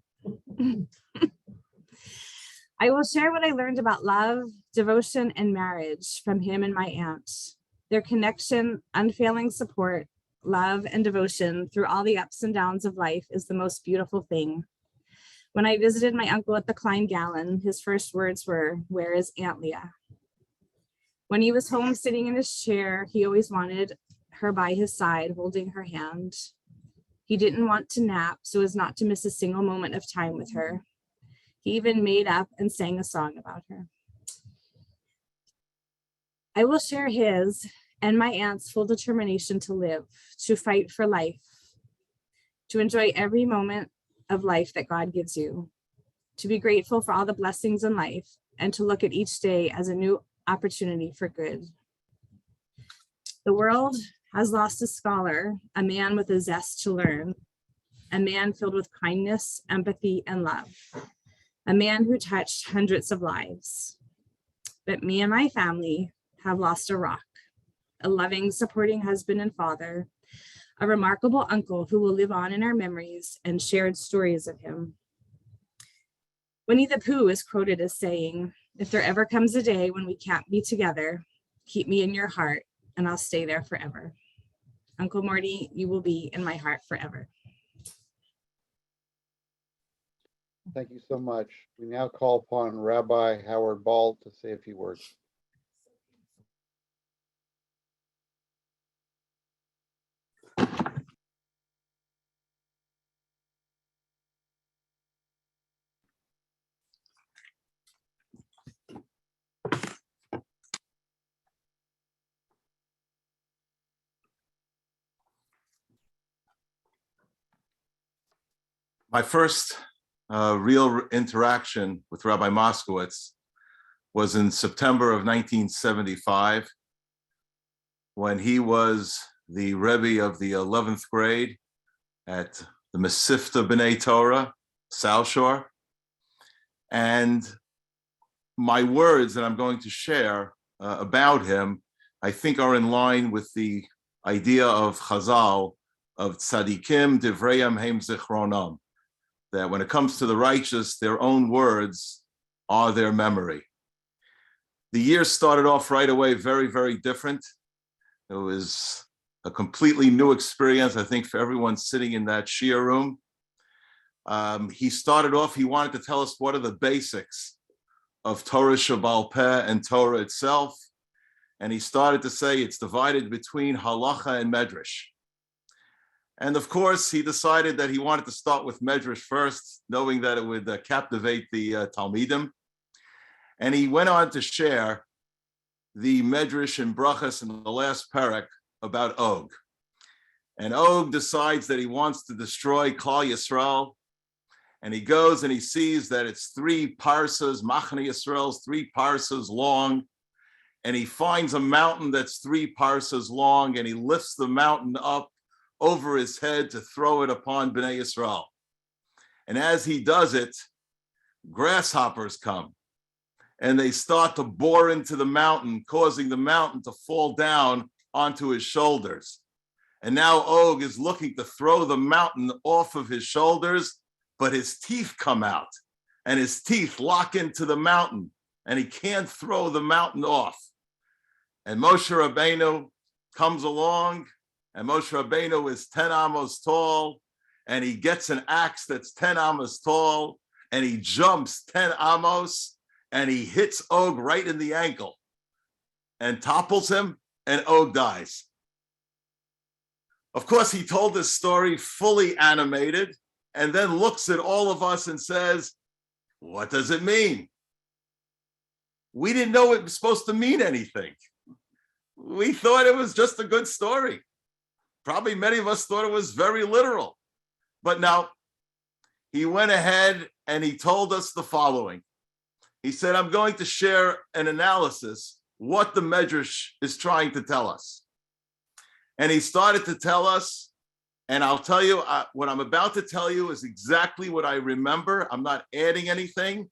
I will share what I learned about love, devotion, and marriage from him and my aunt. Their connection, unfailing support, love, and devotion through all the ups and downs of life is the most beautiful thing. When I visited my uncle at the Klein Gallon, his first words were, "Where is Aunt Leah?" When he was home sitting in his chair, he always wanted her by his side, holding her hand. He didn't want to nap so as not to miss a single moment of time with her. He even made up and sang a song about her. I will share his and my aunt's full determination to live, to fight for life, to enjoy every moment of life that God gives you, to be grateful for all the blessings in life, and to look at each day as a new opportunity for good. The world has lost a scholar, a man with a zest to learn, a man filled with kindness, empathy, and love, a man who touched hundreds of lives. But me and my family have lost a rock, a loving, supporting husband and father, a remarkable uncle who will live on in our memories and shared stories of him. Winnie the Pooh is quoted as saying, "If there ever comes a day when we can't be together, keep me in your heart and I'll stay there forever." Uncle Morty, you will be in my heart forever. Thank you so much. We now call upon Rabbi Howard Ball to say a few words. My first real interaction with Rabbi Moskowitz was in September of 1975, when he was the Rebbe of the 11th grade at the Mesivta B'nai Torah, South Shore. And my words that I'm going to share about him, I think are in line with the idea of Chazal, of tzadikim divrayam heim zichronam, that when it comes to the righteous, their own words are their memory. The year started off right away very, very different. It was a completely new experience, I think, for everyone sitting in that shiur room. He started off, he wanted to tell us what are the basics of Torah Shebaal Peh and Torah itself. And he started to say it's divided between halacha and medrash. And of course, he decided that he wanted to start with medrash first, knowing that it would captivate the Talmidim. And he went on to share the medrash and brachas in the last parak about Og. And Og decides that he wants to destroy Klal Yisrael. And he goes and he sees that it's 3 parsas, Machne Yisrael's 3 parsas long. And he finds a mountain that's 3 parsas long, and he lifts the mountain up over his head to throw it upon Bnei Yisrael. And as he does it, grasshoppers come and they start to bore into the mountain, causing the mountain to fall down onto his shoulders. And now Og is looking to throw the mountain off of his shoulders, but his teeth come out and his teeth lock into the mountain and he can't throw the mountain off. And Moshe Rabbeinu comes along, and Moshe Rabbeinu is 10 amos tall, and he gets an axe that's 10 amos tall, and he jumps 10 amos, and he hits Og right in the ankle and topples him, and Og dies. Of course, he told this story fully animated, and then looks at all of us and says, "What does it mean?" We didn't know it was supposed to mean anything. We thought it was just a good story. Probably many of us thought it was very literal. But now, he went ahead and he told us the following. He said, "I'm going to share an analysis, what the Medrash is trying to tell us." And he started to tell us, and I'll tell you, what I'm about to tell you is exactly what I remember. I'm not adding anything.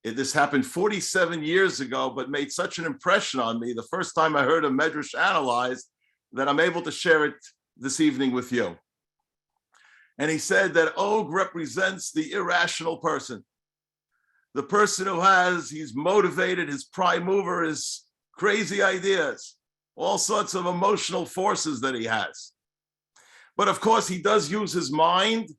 This happened 47 years ago, but made such an impression on me the first time I heard a Medrash analyzed that I'm able to share it this evening with you. And he said that Og represents the irrational person, the person who he's motivated, his prime mover is crazy ideas, all sorts of emotional forces that he has. But of course, he does use his mind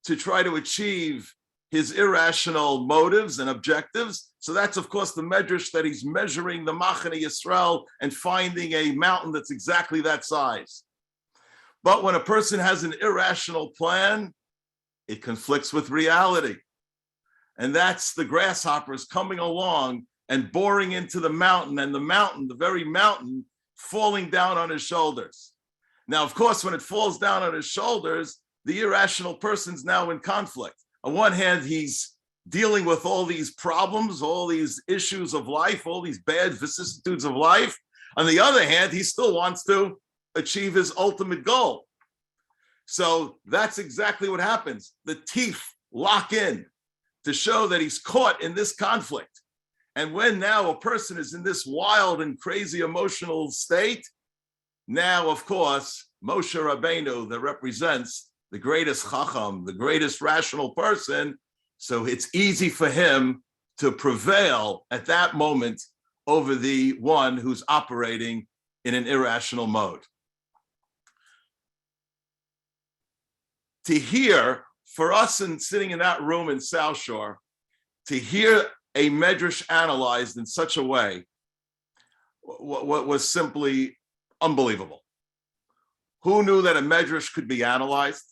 to try to achieve his irrational motives and objectives. So that's, of course, the medrash that he's measuring the Machane Yisrael and finding a mountain that's exactly that size. But when a person has an irrational plan, it conflicts with reality. And that's the grasshoppers coming along and boring into the mountain, and the mountain, the very mountain, falling down on his shoulders. Now, of course, when it falls down on his shoulders, the irrational person's now in conflict. On one hand, he's dealing with all these problems, all these issues of life, all these bad vicissitudes of life. On the other hand, he still wants to achieve his ultimate goal. So that's exactly what happens. The teeth lock in to show that he's caught in this conflict. And when now a person is in this wild and crazy emotional state, now, of course, Moshe Rabbeinu, that represents the greatest chacham, the greatest rational person, so it's easy for him to prevail at that moment over the one who's operating in an irrational mode. To hear, for us and sitting in that room in South Shore, to hear a medrash analyzed in such a way what was simply unbelievable. Who knew that a medrash could be analyzed?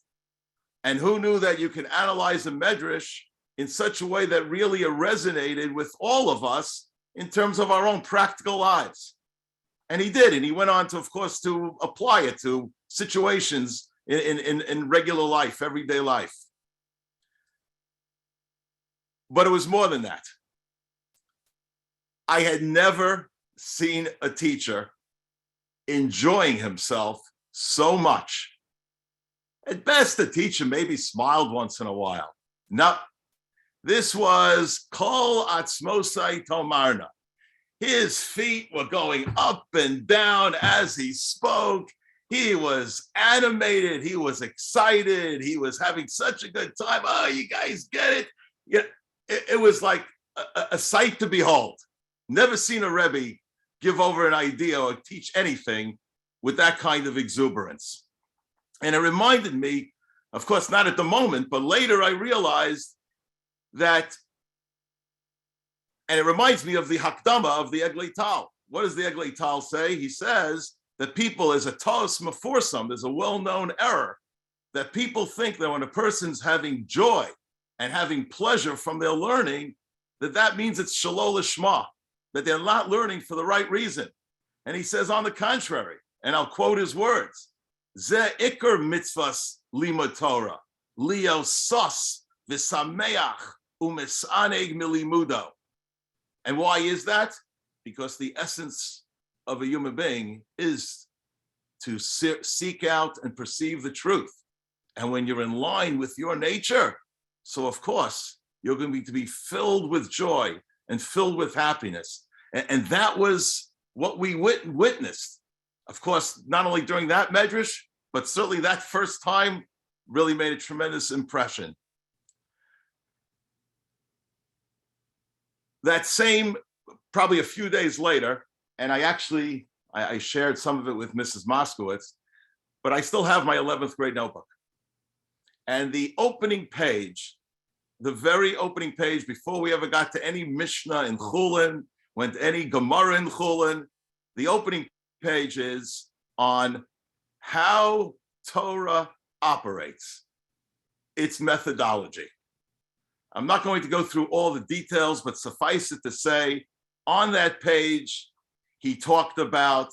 And who knew that you can analyze a medrash in such a way that really resonated with all of us in terms of our own practical lives? And he did, and he went on to, of course, to apply it to situations in regular life, everyday life. But it was more than that. I had never seen a teacher enjoying himself so much. At best, the teacher maybe smiled once in a while. No, this was Kol Atzmosai Tomarna. His feet were going up and down as he spoke. He was animated. He was excited. He was having such a good time. Oh, you guys get it? Yeah, it was like a sight to behold. Never seen a Rebbe give over an idea or teach anything with that kind of exuberance. And it reminded me, of course, not at the moment, but later I realized that, and it reminds me of the Hakdama of the Eglei Tal. What does the Eglei Tal say? He says that people, as a Taos Meforsam, there's a well-known error, that people think that when a person's having joy and having pleasure from their learning, that means it's Shalol Lishma, that they're not learning for the right reason. And he says, on the contrary, and I'll quote his words, Ze ikar mitzvahs limud Torah, lio sos v'sameach u'misaneg milimudo. And why is that? Because the essence of a human being is to seek out and perceive the truth. And when you're in line with your nature, so of course, you're going to be filled with joy and filled with happiness. And that was what we witnessed. Of course, not only during that medrash, but certainly that first time really made a tremendous impression. That same, probably a few days later, and I shared some of it with Mrs. Moskowitz, but I still have my 11th grade notebook. And the opening page, the very opening page, before we ever got to any Mishnah in Chulin, went to any Gemara in Chulin, the opening page is on how Torah operates, its methodology. I'm not going to go through all the details, but suffice it to say, on that page, he talked about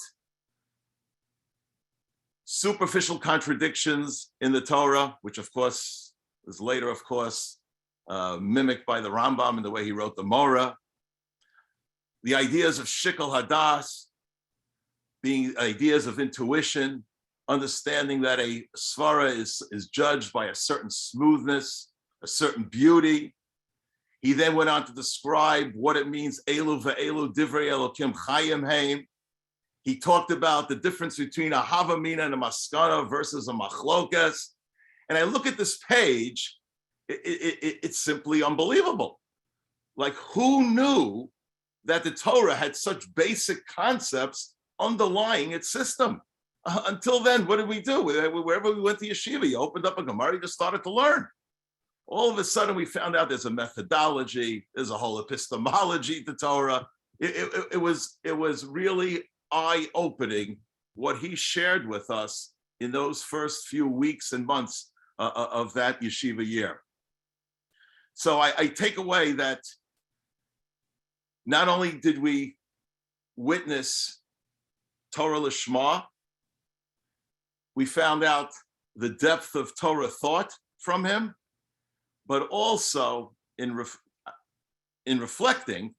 superficial contradictions in the Torah, which of course is later, of course, mimicked by the Rambam in the way he wrote the Morah. The ideas of Shikol Hadas being ideas of intuition, understanding that a svara is judged by a certain smoothness, a certain beauty. He then went on to describe what it means, Elu ve'elu divrei Elokim chayim heim. He talked about the difference between a havamina and a maskana versus a machlokas. And I look at this page, it's simply unbelievable. Like, who knew that the Torah had such basic concepts underlying its system? Until then, what did we do? Wherever we went to yeshiva, you opened up a Gemara, you just started to learn. All of a sudden, we found out there's a methodology, there's a whole epistemology to Torah. It was really eye-opening what he shared with us in those first few weeks and months of that yeshiva year. So I take away that not only did we witness Torah Lishma, we found out the depth of Torah thought from him, but also in reflecting,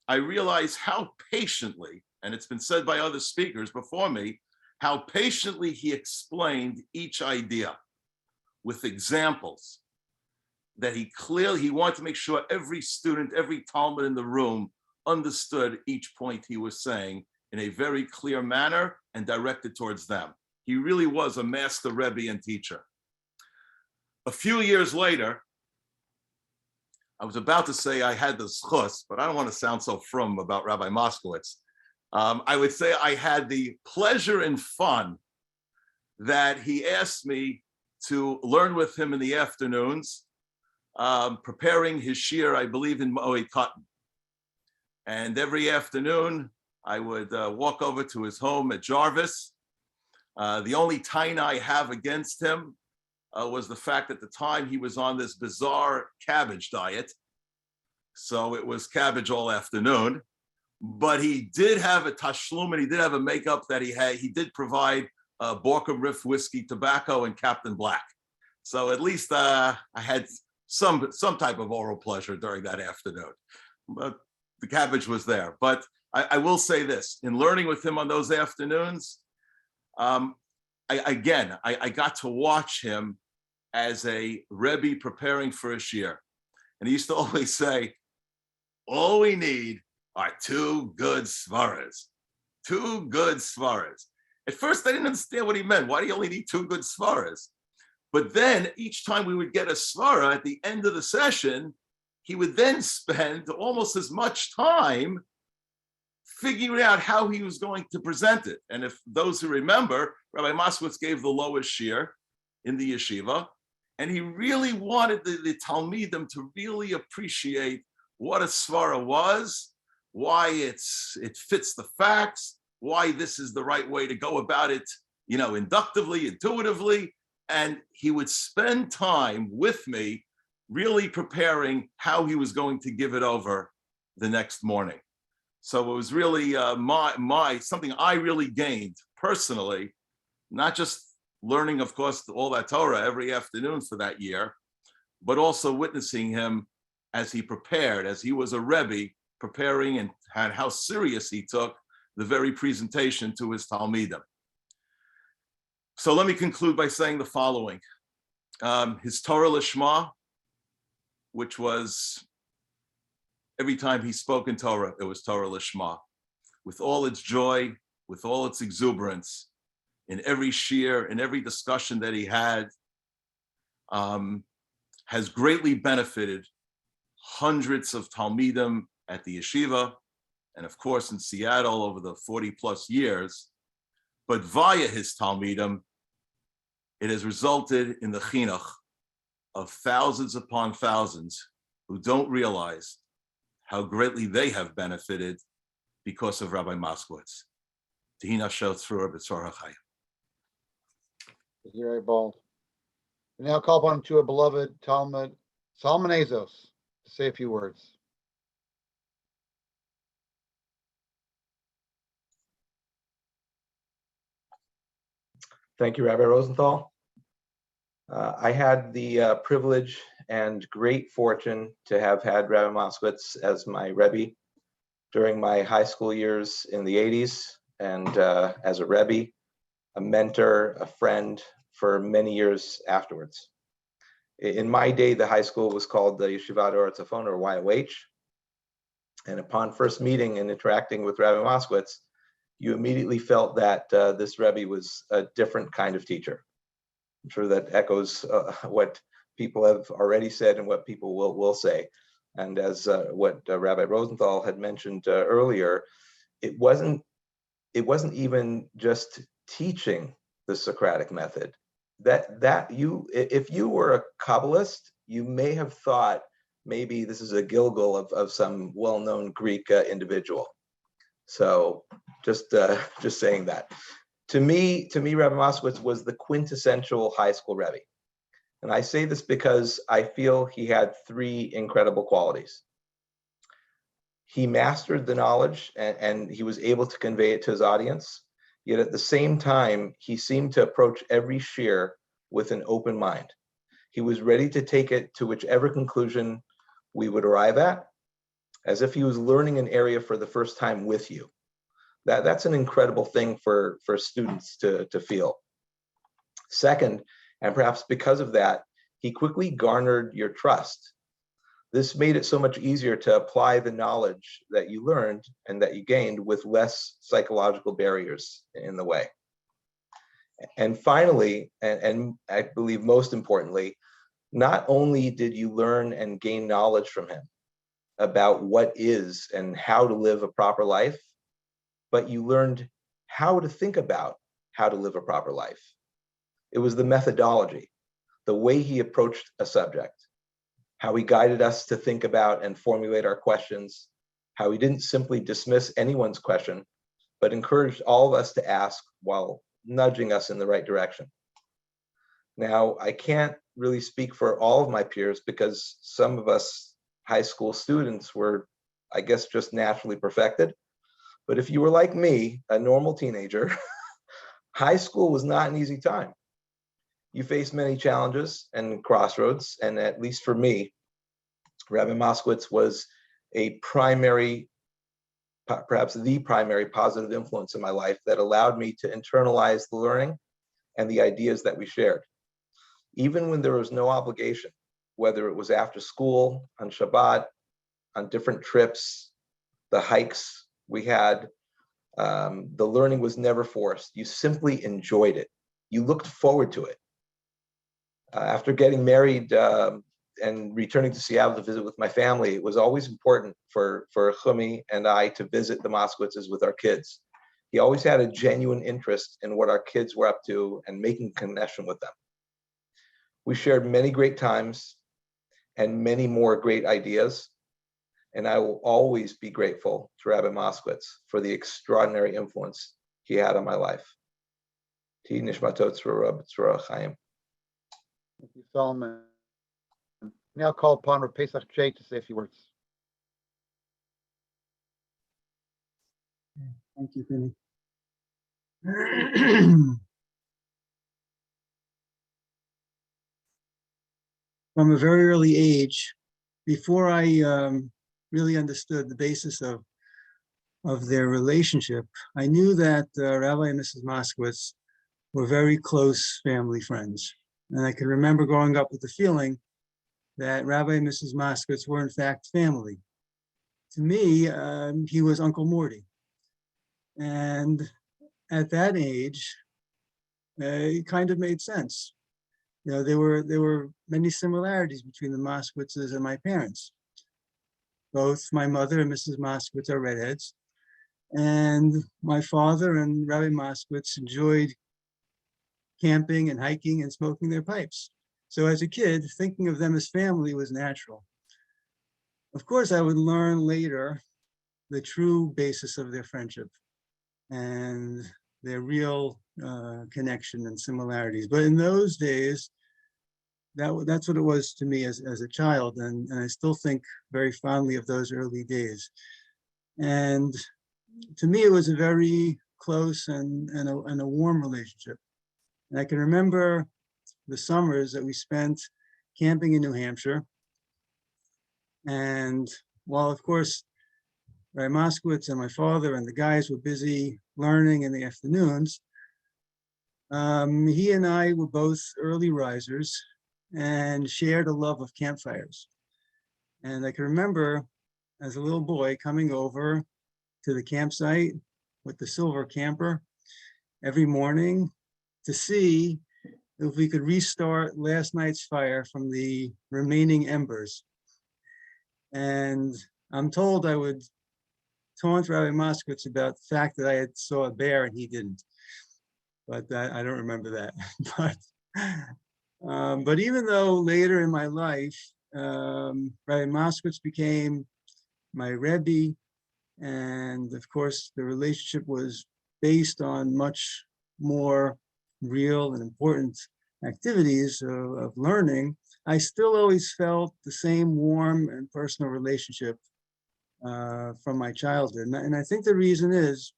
I realized how patiently, and it's been said by other speakers before me, how patiently he explained each idea with examples that he wanted to make sure every student, every Talmud in the room understood each point he was saying in a very clear manner and directed towards them. He really was a master Rebbe and teacher. A few years later, I was about to say I had the zchus, but I don't want to sound so frum about Rabbi Moskowitz. I would say I had the pleasure and fun that he asked me to learn with him in the afternoons, preparing his shiur, I believe, in Moed Katan. And every afternoon, I would walk over to his home at Jarvis. The only taina I have against him was the fact at the time he was on this bizarre cabbage diet. So it was cabbage all afternoon. But he did have a tashlum, and he did have a makeup that he did provide Borkum Riff whiskey, tobacco, and Captain Black. So at least I had some type of oral pleasure during that afternoon. But the cabbage was there. But I will say this, in learning with him on those afternoons, I got to watch him as a Rebbe preparing for a shiur. And he used to always say, all we need are two good svaras. Two good svaras. At first, I didn't understand what he meant. Why do you only need two good svaras? But then each time we would get a svara at the end of the session, he would then spend almost as much time figuring out how he was going to present it. And if those who remember, Rabbi Moskowitz gave the lowest shiur in the yeshiva, and he really wanted the Talmidim to really appreciate what a svara was, why it fits the facts, why this is the right way to go about it, inductively, intuitively. And he would spend time with me really preparing how he was going to give it over the next morning. So it was really something I really gained personally, not just learning, of course, all that Torah every afternoon for that year, but also witnessing him as he prepared, as he was a Rebbe preparing, and how serious he took the very presentation to his Talmidim. So let me conclude by saying the following. His Torah Lishma, which was every time he spoke in Torah, it was Torah Lishma, with all its joy, with all its exuberance, in every shiur, in every discussion that he had, has greatly benefited hundreds of Talmidim at the yeshiva, and of course in Seattle over the 40 plus years. But via his Talmidim, it has resulted in the chinuch of thousands upon thousands who don't realize how greatly they have benefited because of Rabbi Moskowitz. Tehina shel tzrura b'tzor hachayim. Very bold. We now call upon to a beloved Talmud, Salman Azos, to say a few words. Thank you, Rabbi Rosenthal. I had the privilege and great fortune to have had Rabbi Moskowitz as my Rebbe during my high school years in the 80s, and as a Rebbe, a mentor, a friend for many years afterwards. In my day, the high school was called the Yeshivat Oretz Tzafon, or YOH. And upon first meeting and interacting with Rabbi Moskowitz, you immediately felt that this Rebbe was a different kind of teacher. I'm sure that echoes what people have already said and what people will say. And as what Rabbi Rosenthal had mentioned earlier, it wasn't even just teaching the Socratic method. If you were a Kabbalist, you may have thought maybe this is a Gilgal of some well-known Greek individual. So just saying that. To me, Rabbi Moskowitz was the quintessential high school Rebbe. And I say this because I feel he had three incredible qualities. He mastered the knowledge and he was able to convey it to his audience. Yet at the same time, he seemed to approach every shiur with an open mind. He was ready to take it to whichever conclusion we would arrive at, as if he was learning an area for the first time with you. That's an incredible thing for students to feel. Second, and perhaps because of that, he quickly garnered your trust. This made it so much easier to apply the knowledge that you learned and that you gained with less psychological barriers in the way. And finally, and I believe most importantly, not only did you learn and gain knowledge from him about what is and how to live a proper life, but you learned how to think about how to live a proper life. It was the methodology, the way he approached a subject, how he guided us to think about and formulate our questions, how he didn't simply dismiss anyone's question, but encouraged all of us to ask while nudging us in the right direction. Now, I can't really speak for all of my peers because some of us high school students were, I guess, just naturally perfected. But if you were like me, a normal teenager, high school was not an easy time. You face many challenges and crossroads, and at least for me, Rabbi Moskowitz was a primary, perhaps the primary positive influence in my life that allowed me to internalize the learning and the ideas that we shared. Even when there was no obligation, whether it was after school, on Shabbat, on different trips, the hikes we had, the learning was never forced. You simply enjoyed it. You looked forward to it. After getting married and returning to Seattle to visit with my family, it was always important for Chumi and I to visit the Moskowitzes with our kids. He always had a genuine interest in what our kids were up to and making a connection with them. We shared many great times and many more great ideas. And I will always be grateful to Rabbi Moskowitz for the extraordinary influence he had on my life. Ti nishmatot tzrura b'tzrura chaim. Thank you, Solomon. Now call upon Rav Pesach J to say a few words. Thank you, Penny. From a very early age, before I really understood the basis of their relationship, I knew that Rabbi and Mrs. Moskowitz were very close family friends. And I can remember growing up with the feeling that Rabbi and Mrs. Moskowitz were in fact family. To me, he was Uncle Morty. And at that age, it kind of made sense. You know, there were many similarities between the Moskowitzes and my parents. Both my mother and Mrs. Moskowitz are redheads. And my father and Rabbi Moskowitz enjoyed camping and hiking and smoking their pipes. So as a kid, thinking of them as family was natural. Of course, I would learn later the true basis of their friendship and their real connection and similarities. But in those days, that's what it was to me as a child. And I still think very fondly of those early days. And to me, it was a very close and a warm relationship. And I can remember the summers that we spent camping in New Hampshire. And while, of course, Rabbi Moskowitz and my father and the guys were busy learning in the afternoons, he and I were both early risers and shared a love of campfires. And I can remember as a little boy coming over to the campsite with the silver camper every morning to see if we could restart last night's fire from the remaining embers. And I'm told I would taunt Rabbi Moskowitz about the fact that I had saw a bear and he didn't. But I don't remember that. But even though later in my life, Rabbi Moskowitz became my Rebbe, and of course the relationship was based on much more real and important activities of learning, I still always felt the same warm and personal relationship from my childhood. And I think the reason is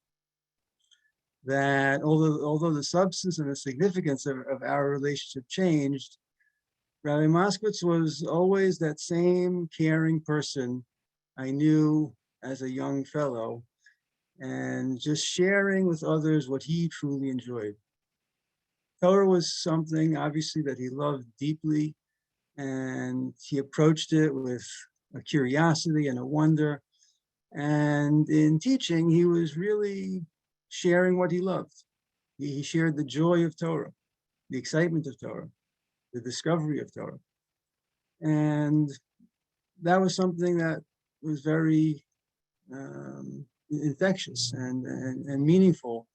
that although the substance and the significance of our relationship changed, Rabbi Moskowitz was always that same caring person I knew as a young fellow, and just sharing with others what he truly enjoyed. Torah was something obviously that he loved deeply, and he approached it with a curiosity and a wonder. And in teaching, he was really sharing what he loved. He shared the joy of Torah, the excitement of Torah, the discovery of Torah. And that was something that was very infectious and meaningful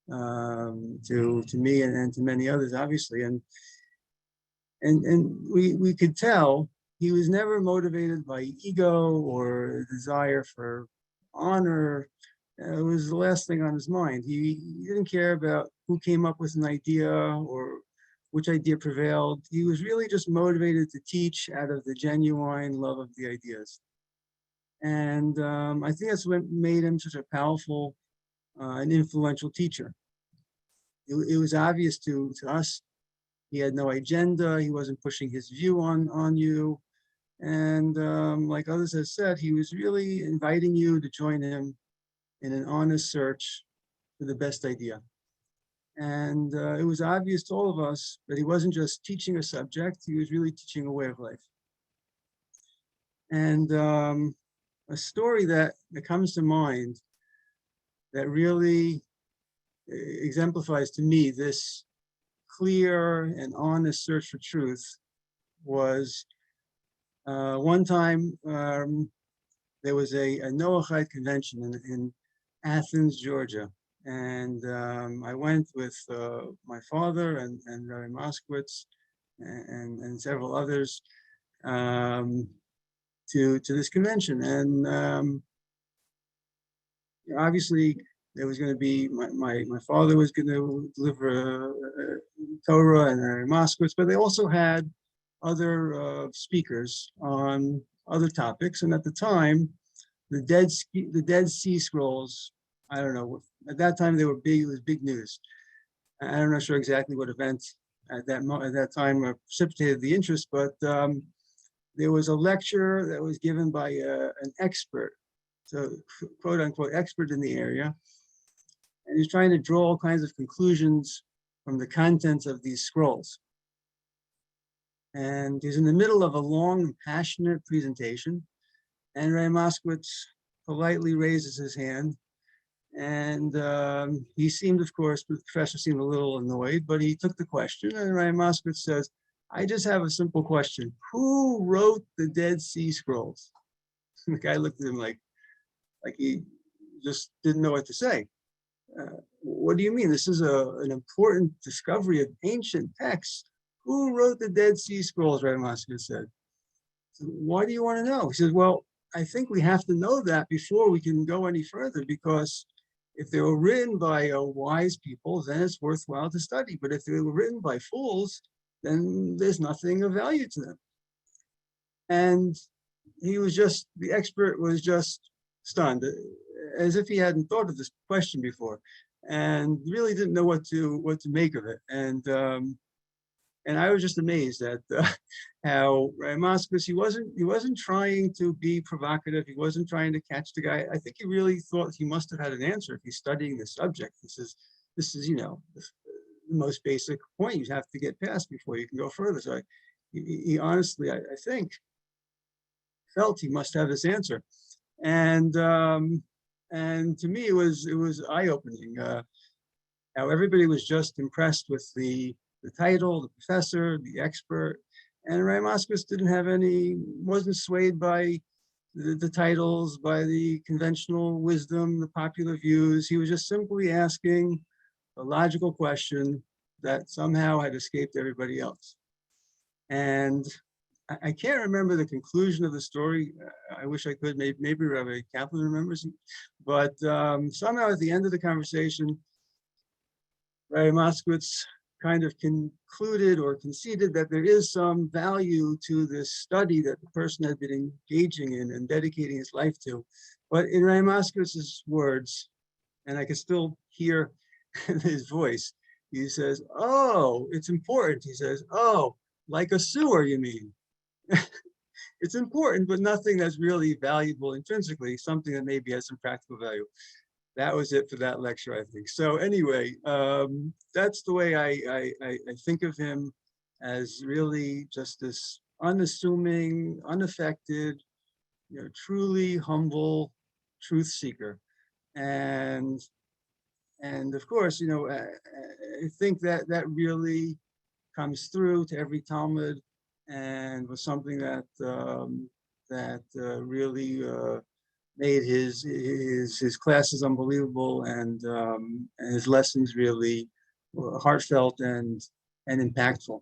to me and to many others, obviously. And we could tell he was never motivated by ego or desire for honor. It was the last thing on his mind. He didn't care about who came up with an idea or which idea prevailed. He was really just motivated to teach out of the genuine love of the ideas. And I think that's what made him such a powerful and influential teacher. It was obvious to us. He had no agenda. He wasn't pushing his view on you. And like others have said, he was really inviting you to join him in an honest search for the best idea. And it was obvious to all of us that he wasn't just teaching a subject, he was really teaching a way of life. And a story that comes to mind that really exemplifies to me this clear and honest search for truth was one time there was a Noahide convention in Athens, Georgia. And I went with my father and Rabbi Moskowitz and several others to this convention. And obviously there was going to be, my father was going to deliver Torah and Rabbi Moskowitz, but they also had other speakers on other topics. And at the time, the Dead Sea Scrolls, I don't know, at that time they were big, it was big news. I'm not sure exactly what event at that time precipitated the interest, but there was a lecture that was given by an expert, so quote unquote expert in the area. And he's trying to draw all kinds of conclusions from the contents of these scrolls. And he's in the middle of a long and passionate presentation. And Rabbi Moskowitz politely raises his hand. And he seemed, of course, the professor seemed a little annoyed, but he took the question. And Rabbi Moskowitz says, I just have a simple question. Who wrote the Dead Sea Scrolls? The guy looked at him like he just didn't know what to say. What do you mean? This is an important discovery of ancient texts. Who wrote the Dead Sea Scrolls, Rabbi Moskowitz said. So why do you want to know? He says, well, I think we have to know that before we can go any further, because if they were written by wise people, then it's worthwhile to study. But if they were written by fools, then there's nothing of value to them. And he was just, the expert was just stunned, as if he hadn't thought of this question before, and really didn't know what to make of it. And I was just amazed at how Moskowitz, he wasn't trying to be provocative. He wasn't trying to catch the guy. I think he really thought he must have had an answer if he's studying the subject. He says, this is, the most basic point you have to get past before you can go further. So he honestly, I think, felt he must have this answer. And to me, it was eye-opening how everybody was just impressed with the title, the professor, the expert, and Rabbi Moskowitz wasn't swayed by the titles, by the conventional wisdom, the popular views. He was just simply asking a logical question that somehow had escaped everybody else. And I can't remember the conclusion of the story. I wish I could. Maybe Rabbi Kaplan remembers, but somehow at the end of the conversation, Rabbi Moskowitz kind of concluded or conceded that there is some value to this study that the person had been engaging in and dedicating his life to. But in Rabbi Moskowitz's words, and I can still hear his voice, he says, "Oh, it's important." He says, "Oh, like a sewer, you mean?" It's important, but nothing that's really valuable intrinsically, something that maybe has some practical value. That was it for that lecture, I think. So anyway, that's the way I think of him, as really just this unassuming, unaffected, truly humble truth seeker. And of course, I think that really comes through to every Talmud, and was something that really made his classes unbelievable, and his lessons really heartfelt and impactful.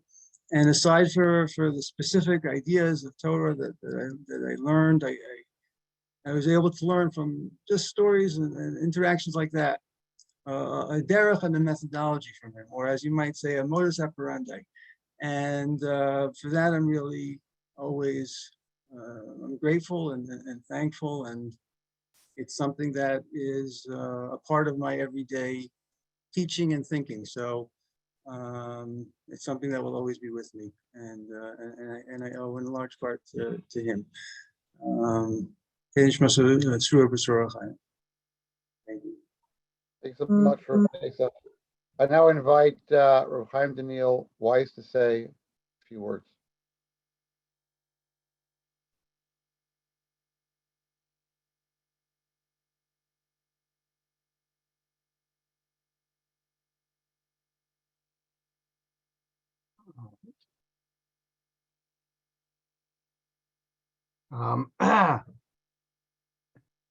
And aside for the specific ideas of Torah that I learned, I was able to learn from just stories and interactions like that, a derech and a methodology from him, or as you might say, a modus operandi. And for that, I'm really always I'm grateful and thankful, and it's something that is a part of my everyday teaching and thinking. So it's something that will always be with me, and I owe in large part to him. Thank you. Thanks so much for Asa. I now invite Rav Chaim Daniel Weiss to say a few words.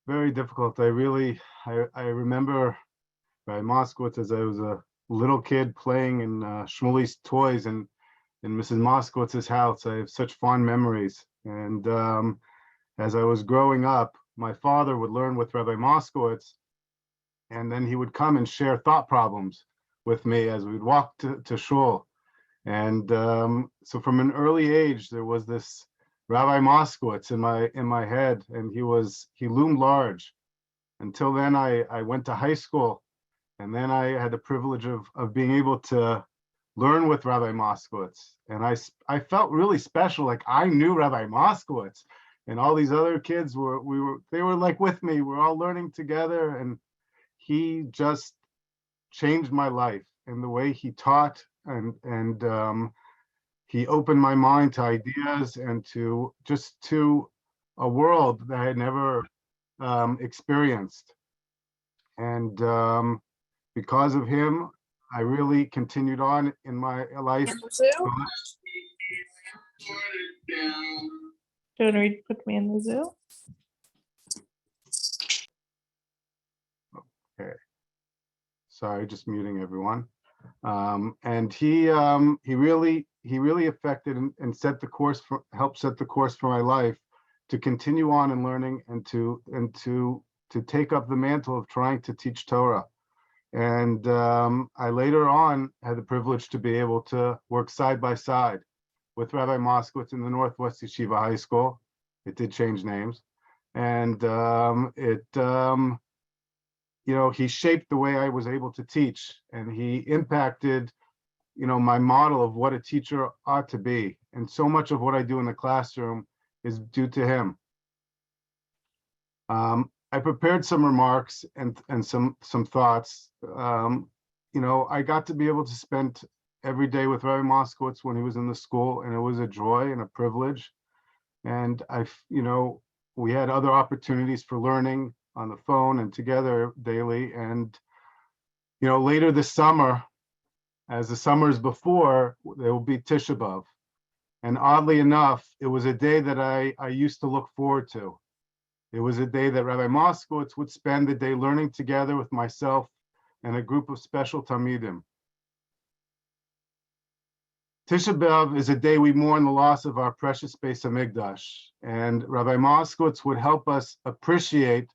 Very difficult. I remember Rabbi Moskowitz as I was a little kid playing in Shmuli's toys and in Mrs. Moskowitz's house. I have such fond memories. And as I was growing up, my father would learn with Rabbi Moskowitz, and then he would come and share thought problems with me as we'd walk to shul. And so from an early age, there was this Rabbi Moskowitz in my head, and he loomed large. Until then, I went to high school, and then I had the privilege of being able to learn with Rabbi Moskowitz. And I felt really special, like I knew Rabbi Moskowitz, and all these other kids they were like with me. We're all learning together, and he just changed my life in the way he taught, and he opened my mind to ideas and to a world that I had never experienced. And because of him, I really continued on in my life. Don't read, put me in the zoo. Okay. Sorry, just muting everyone. And he really affected and set the course helped set the course for my life to continue on in learning and to take up the mantle of trying to teach Torah. And I later on had the privilege to be able to work side by side with Rabbi Moskowitz in the Northwest Yeshiva High School. It did change names, and he shaped the way I was able to teach, and he impacted, my model of what a teacher ought to be. And so much of what I do in the classroom is due to him. I prepared some remarks and some thoughts. I got to be able to spend every day with Rabbi Moskowitz when he was in the school, and it was a joy and a privilege. And we had other opportunities for learning on the phone and together daily. And later this summer, as the summers before, there will be Tisha B'Av. And oddly enough, it was a day that I used to look forward to. It was a day that Rabbi Moskowitz would spend the day learning together with myself and a group of special Talmidim. Tisha B'Av is a day we mourn the loss of our precious Beis Hamikdash, and Rabbi Moskowitz would help us appreciate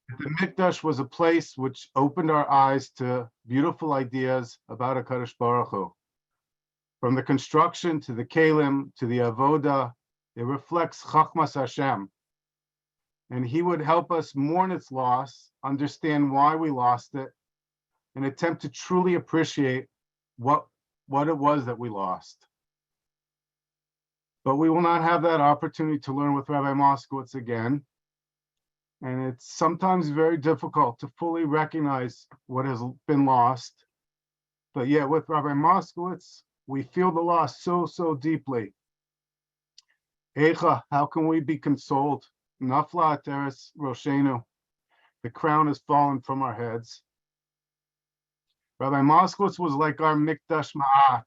that the Mikdash was a place which opened our eyes to beautiful ideas about HaKadosh Baruch Hu. From the construction to the Kalim to the Avoda, it reflects Chachmas Hashem. And he would help us mourn its loss, understand why we lost it, and attempt to truly appreciate what it was that we lost. But we will not have that opportunity to learn with Rabbi Moskowitz again. And it's sometimes very difficult to fully recognize what has been lost. But yet with Rabbi Moskowitz, we feel the loss so, so deeply. Eicha, how can we be consoled? Nafla ateres roshenu. The crown has fallen from our heads. Rabbi Moskowitz was like our Mikdash Ma'at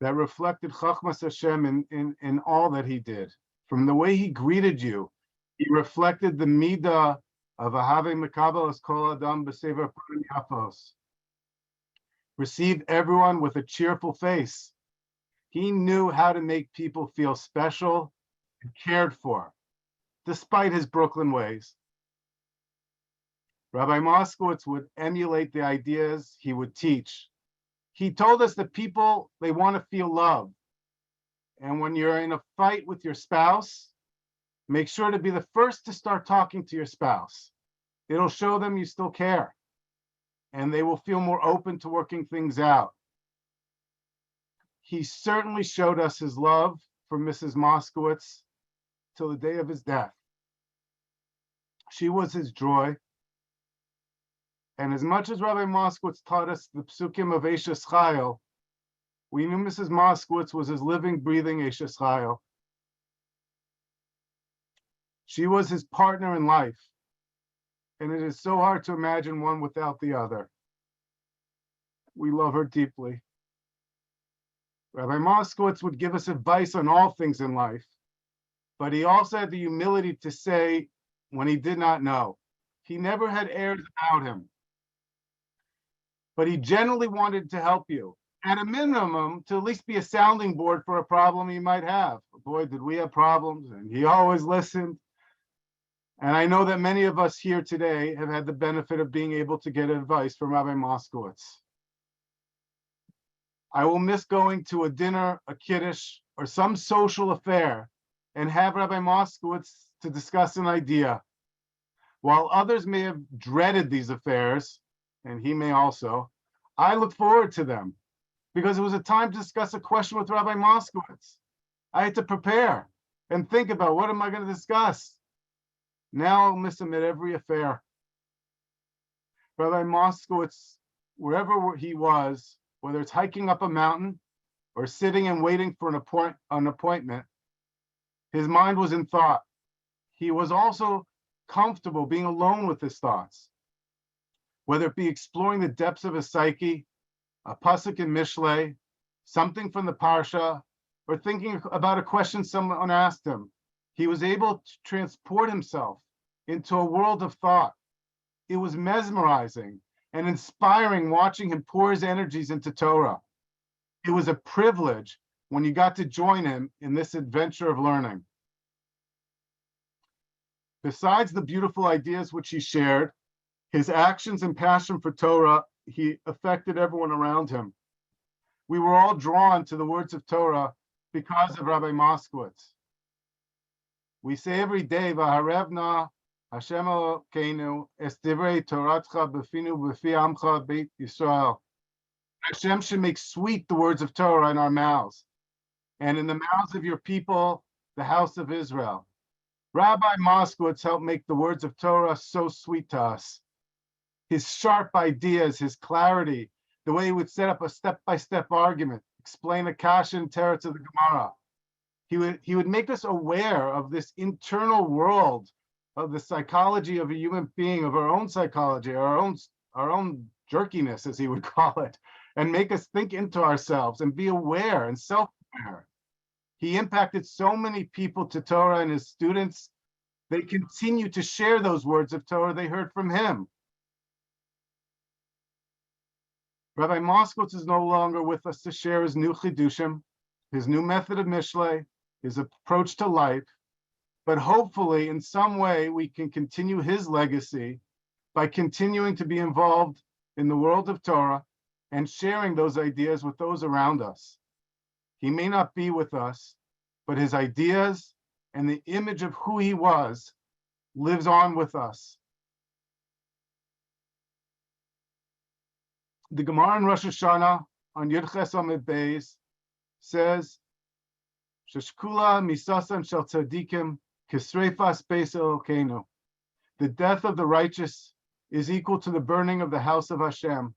that reflected Chachmas Hashem in all that he did. From the way he greeted you, he reflected the midah of Ahave Mekabel Es Kol Adam B'Sever Panim Yafos. Received everyone with a cheerful face. He knew how to make people feel special and cared for, despite his Brooklyn ways. Rabbi Moskowitz would emulate the ideas he would teach. He told us that people, they want to feel love. And when you're in a fight with your spouse, make sure to be the first to start talking to your spouse. It'll show them you still care, and they will feel more open to working things out. He certainly showed us his love for Mrs. Moskowitz till the day of his death. She was his joy. And as much as Rabbi Moskowitz taught us the psukim of Eishes Chayil, we knew Mrs. Moskowitz was his living, breathing Eishes Chayil. She was his partner in life, and it is so hard to imagine one without the other. We love her deeply. Rabbi Moskowitz would give us advice on all things in life, but he also had the humility to say when he did not know. He never had airs about him, but he generally wanted to help you. At a minimum, to at least be a sounding board for a problem you might have. Boy, did we have problems, and he always listened. And I know that many of us here today have had the benefit of being able to get advice from Rabbi Moskowitz. I will miss going to a dinner, a kiddush, or some social affair and have Rabbi Moskowitz to discuss an idea. While others may have dreaded these affairs, and he may also, I look forward to them because it was a time to discuss a question with Rabbi Moskowitz. I had to prepare and think about what am I going to discuss. Now I'll miss him at every affair. Rabbi Moskowitz, wherever he was, whether it's hiking up a mountain or sitting and waiting for an appointment, his mind was in thought. He was also comfortable being alone with his thoughts, whether it be exploring the depths of his psyche, a pasuk in Mishlei, something from the Parsha, or thinking about a question someone asked him. He was able to transport himself into a world of thought. It was mesmerizing and inspiring watching him pour his energies into Torah. It was a privilege when you got to join him in this adventure of learning. Besides the beautiful ideas which he shared, his actions and passion for Torah, he affected everyone around him. We were all drawn to the words of Torah because of Rabbi Moskowitz. We say every day, V'harevna Hashem Elokeinu es divrei Toratcha b'finu b'fi amcha beit Yisrael. Hashem should make sweet the words of Torah in our mouths, and in the mouths of your people, the house of Israel. Rabbi Moskowitz helped make the words of Torah so sweet to us. His sharp ideas, his clarity, the way he would set up a step-by-step argument, explain a kasha and teretz of the Gemara. He would make us aware of this internal world of the psychology of a human being, of our own psychology, our own jerkiness, as he would call it, and make us think into ourselves and be aware and self-aware. He impacted so many people to Torah and his students They continue to share those words of Torah they heard from him. Rabbi Moskowitz is no longer with us to share his new chidushim, his new method of mishlei, his approach to life, but hopefully in some way we can continue his legacy by continuing to be involved in the world of Torah and sharing those ideas with those around us. He may not be with us, but his ideas and the image of who he was lives on with us. The Gemara in Rosh Hashanah on Yud Ches Amud Beis says, "Sheshkula misasan shel tzadikim kisreifas beis Elokeinu." The death of the righteous is equal to the burning of the house of Hashem.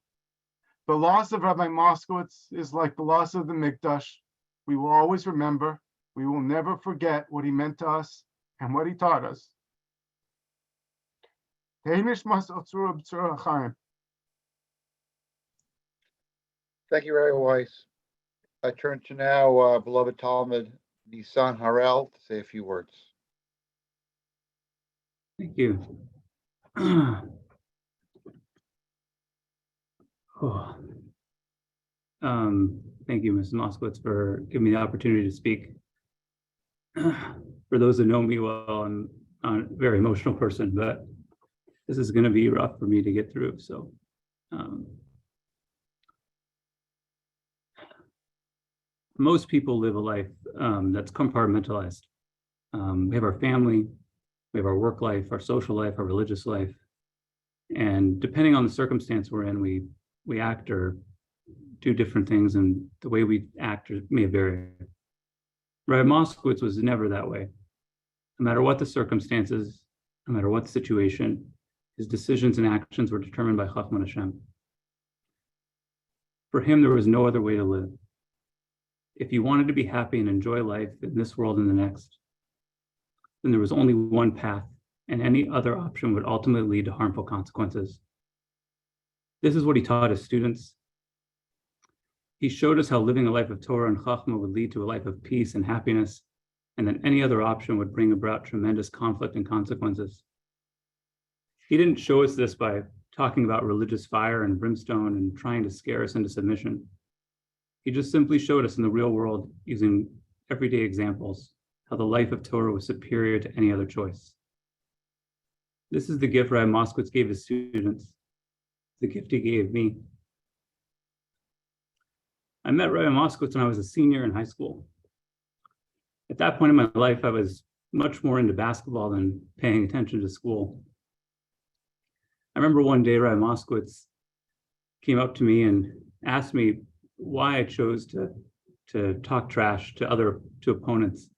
The loss of Rabbi Moskowitz is like the loss of the Mikdash. We will always remember. We will never forget what he meant to us and what he taught us. Thank you, Rabbi Weiss. I turn to now beloved Talmud Nisan Harel to say a few words. Thank you. Thank you, Mrs. Moskowitz, for giving me the opportunity to speak. For those that know me well, I'm a very emotional person, but this is going to be rough for me to get through. So, most people live a life that's compartmentalized. We have our family, we have our work life, our social life, our religious life, and depending on the circumstance we're in, we act or do different things, and the way we act may vary. Rabbi Moskowitz was never that way. No matter what the circumstances, no matter what the situation, his decisions and actions were determined by Chachman Hashem. For him, there was no other way to live. If he wanted to be happy and enjoy life in this world and the next, then there was only one path, and any other option would ultimately lead to harmful consequences. This is what he taught his students. He showed us how living a life of Torah and Chachma would lead to a life of peace and happiness, and that any other option would bring about tremendous conflict and consequences. He didn't show us this by talking about religious fire and brimstone and trying to scare us into submission. He just simply showed us in the real world, using everyday examples, how the life of Torah was superior to any other choice. This is the gift Rabbi Moskowitz gave his students, the gift he gave me. I met Rabbi Moskowitz when I was a senior in high school. At that point in my life, I was much more into basketball than paying attention to school. I remember one day Rabbi Moskowitz came up to me and asked me why I chose to talk trash to opponents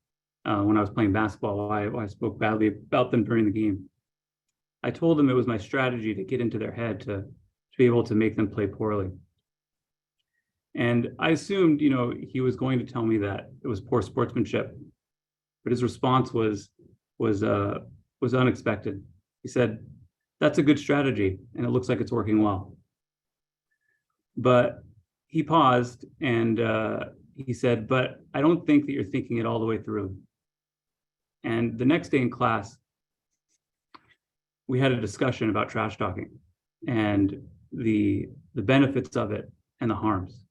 when I was playing basketball, why I spoke badly about them during the game. I told him it was my strategy to get into their head to be able to make them play poorly. And I assumed, he was going to tell me that it was poor sportsmanship, but his response was unexpected. He said, "That's a good strategy, and it looks like it's working well." But he paused and he said, "But I don't think that you're thinking it all the way through." And the next day in class, we had a discussion about trash talking and the benefits of it and the harms.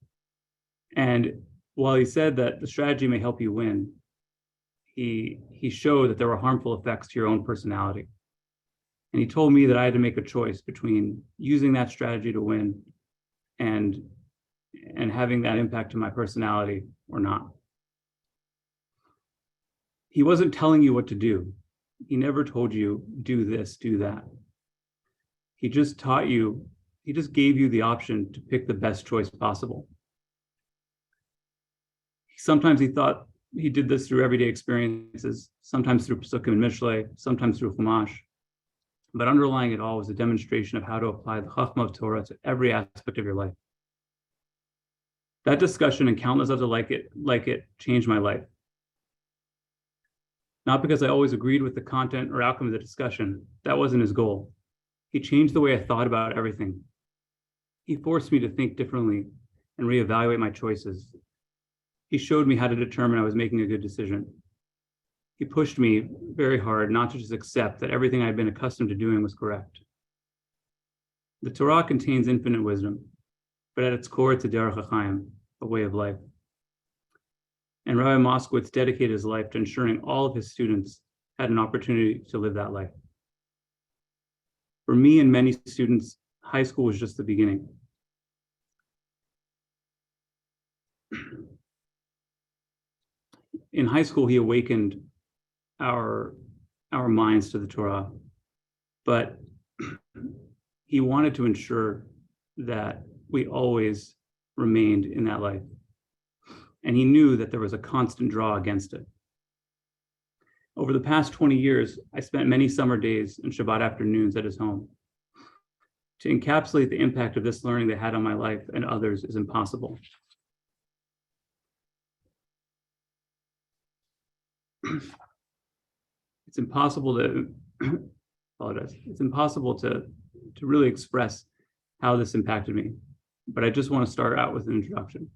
And while he said that the strategy may help you win, he showed that there were harmful effects to your own personality. And he told me that I had to make a choice between using that strategy to win and having that impact to my personality or not. He wasn't telling you what to do. He never told you, do this, do that. He just taught you, he just gave you the option to pick the best choice possible. Sometimes he thought he did this through everyday experiences, sometimes through Pesukim and Mishlei, sometimes through Chumash. But underlying it all was a demonstration of how to apply the Chachma of Torah to every aspect of your life. That discussion and countless others like it changed my life. Not because I always agreed with the content or outcome of the discussion. That wasn't his goal. He changed the way I thought about everything. He forced me to think differently and reevaluate my choices. He showed me how to determine I was making a good decision. He pushed me very hard not to just accept that everything I'd been accustomed to doing was correct. The Torah contains infinite wisdom, but at its core, it's a derech hachaim, a way of life. And Rabbi Moskowitz dedicated his life to ensuring all of his students had an opportunity to live that life. For me and many students, high school was just the beginning. In high school, he awakened our minds to the Torah, but he wanted to ensure that we always remained in that life. And he knew that there was a constant draw against it. Over the past 20 years, I spent many summer days and Shabbat afternoons at his home. To encapsulate the impact of this learning they had on my life and others is impossible. It's impossible to apologize. It's impossible to really express how this impacted me, but I just want to start out with an introduction.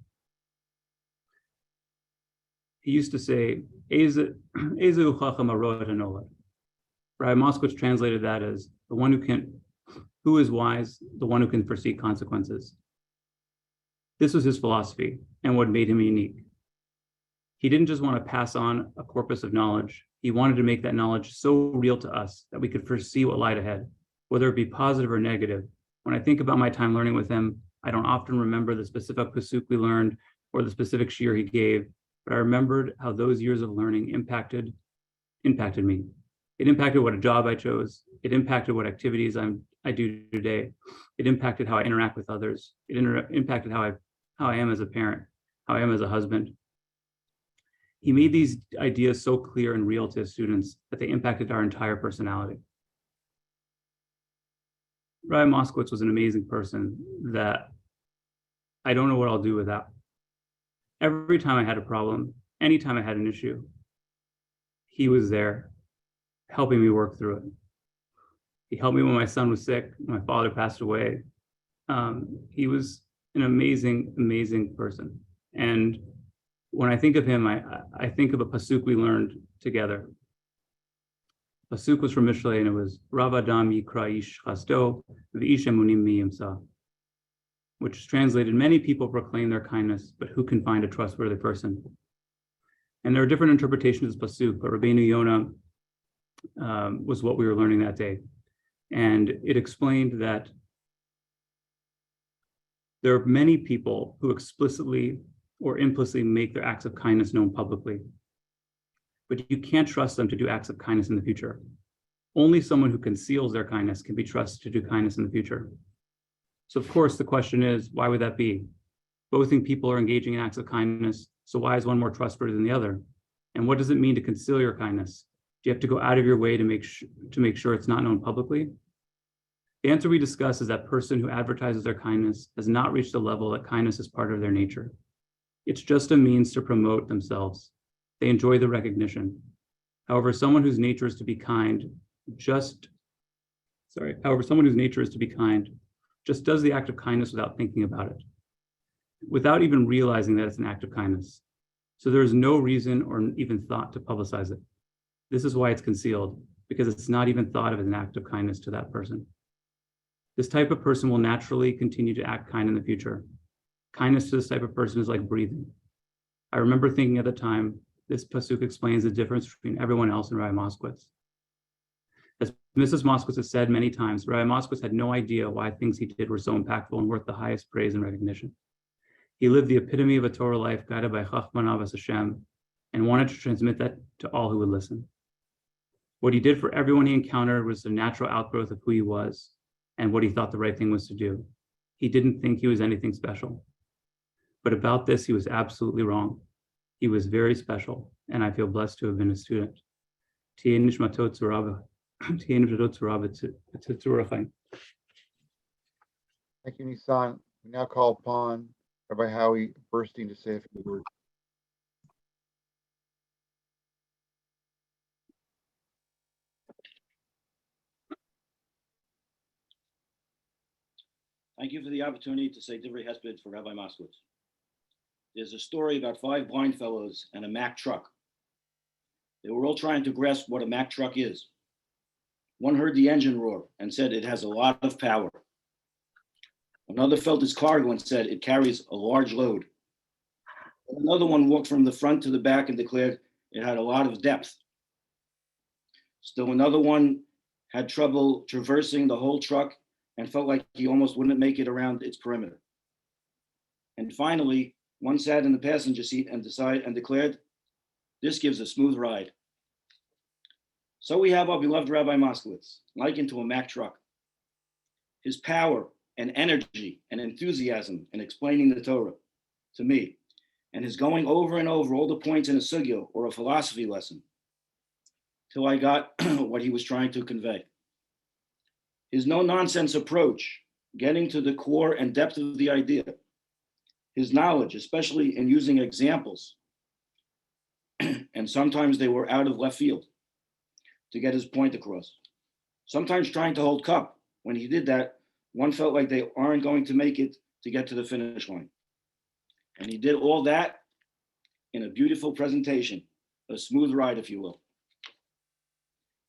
He used to say, Rabbi Moskowitz translated that as the one who is wise, the one who can foresee consequences. This was his philosophy and what made him unique. He didn't just want to pass on a corpus of knowledge. He wanted to make that knowledge so real to us that we could foresee what lied ahead, whether it be positive or negative. When I think about my time learning with him, I don't often remember the specific pasuk we learned or the specific shiur he gave, but I remembered how those years of learning impacted me. It impacted what a job I chose. It impacted what activities I do today. It impacted how I interact with others. It impacted how I am as a parent, how I am as a husband. He made these ideas so clear and real to his students that they impacted our entire personality. Rabbi Moskowitz was an amazing person that I don't know what I'll do without. Every time I had a problem, anytime I had an issue, he was there helping me work through it. He helped me when my son was sick, my father passed away. He was an amazing, amazing person. And when I think of him, I think of a pasuk we learned together. Pasuk was from Mishlei, and it was Rav Adam Yikra Ish Chasto V'ish Emunim Miyimsa, which is translated, many people proclaim their kindness, but who can find a trustworthy person? And there are different interpretations of this pasuk, but Rabbeinu Yonah was what we were learning that day. And it explained that there are many people who explicitly or implicitly make their acts of kindness known publicly, but you can't trust them to do acts of kindness in the future. Only someone who conceals their kindness can be trusted to do kindness in the future. So of course, the question is, why would that be? Both people are engaging in acts of kindness, so why is one more trustworthy than the other? And what does it mean to conceal your kindness? Do you have to go out of your way to make sure it's not known publicly? The answer we discuss is that person who advertises their kindness has not reached the level that kindness is part of their nature. It's just a means to promote themselves. They enjoy the recognition. However, someone whose nature is to be kind just does the act of kindness without thinking about it, without even realizing that it's an act of kindness. So there is no reason or even thought to publicize it. This is why it's concealed, because it's not even thought of as an act of kindness to that person. This type of person will naturally continue to act kind in the future. Kindness to this type of person is like breathing. I remember thinking at the time, this pasuk explains the difference between everyone else and Rabbi Moskowitz. As Mrs. Moskowitz has said many times, Rabbi Moskowitz had no idea why things he did were so impactful and worth the highest praise and recognition. He lived the epitome of a Torah life guided by Chachman Avas Hashem and wanted to transmit that to all who would listen. What he did for everyone he encountered was the natural outgrowth of who he was and what he thought the right thing was to do. He didn't think he was anything special. But about this, he was absolutely wrong. He was very special, and I feel blessed to have been a student. Thank you, Nisan. We now call upon Rabbi Howie Burstein to say a few words. Thank you for the opportunity to say Divrei Hesped for Rabbi Moskowitz. There's a story about 5 blind fellows and a Mack truck. They were all trying to grasp what a Mack truck is. One heard the engine roar and said it has a lot of power. Another felt its cargo and said it carries a large load. Another one walked from the front to the back and declared it had a lot of depth. Still another one had trouble traversing the whole truck and felt like he almost wouldn't make it around its perimeter. And finally, one sat in the passenger seat and declared, this gives a smooth ride. So we have our beloved Rabbi Moskowitz, likened to a Mack truck. His power and energy and enthusiasm in explaining the Torah to me, and his going over and over all the points in a sugya or a philosophy lesson, till I got what he was trying to convey. His no-nonsense approach, getting to the core and depth of the idea, his knowledge, especially in using examples, and sometimes they were out of left field to get his point across. Sometimes trying to hold cup. When he did that, one felt like they aren't going to make it to get to the finish line. And he did all that in a beautiful presentation, a smooth ride, if you will.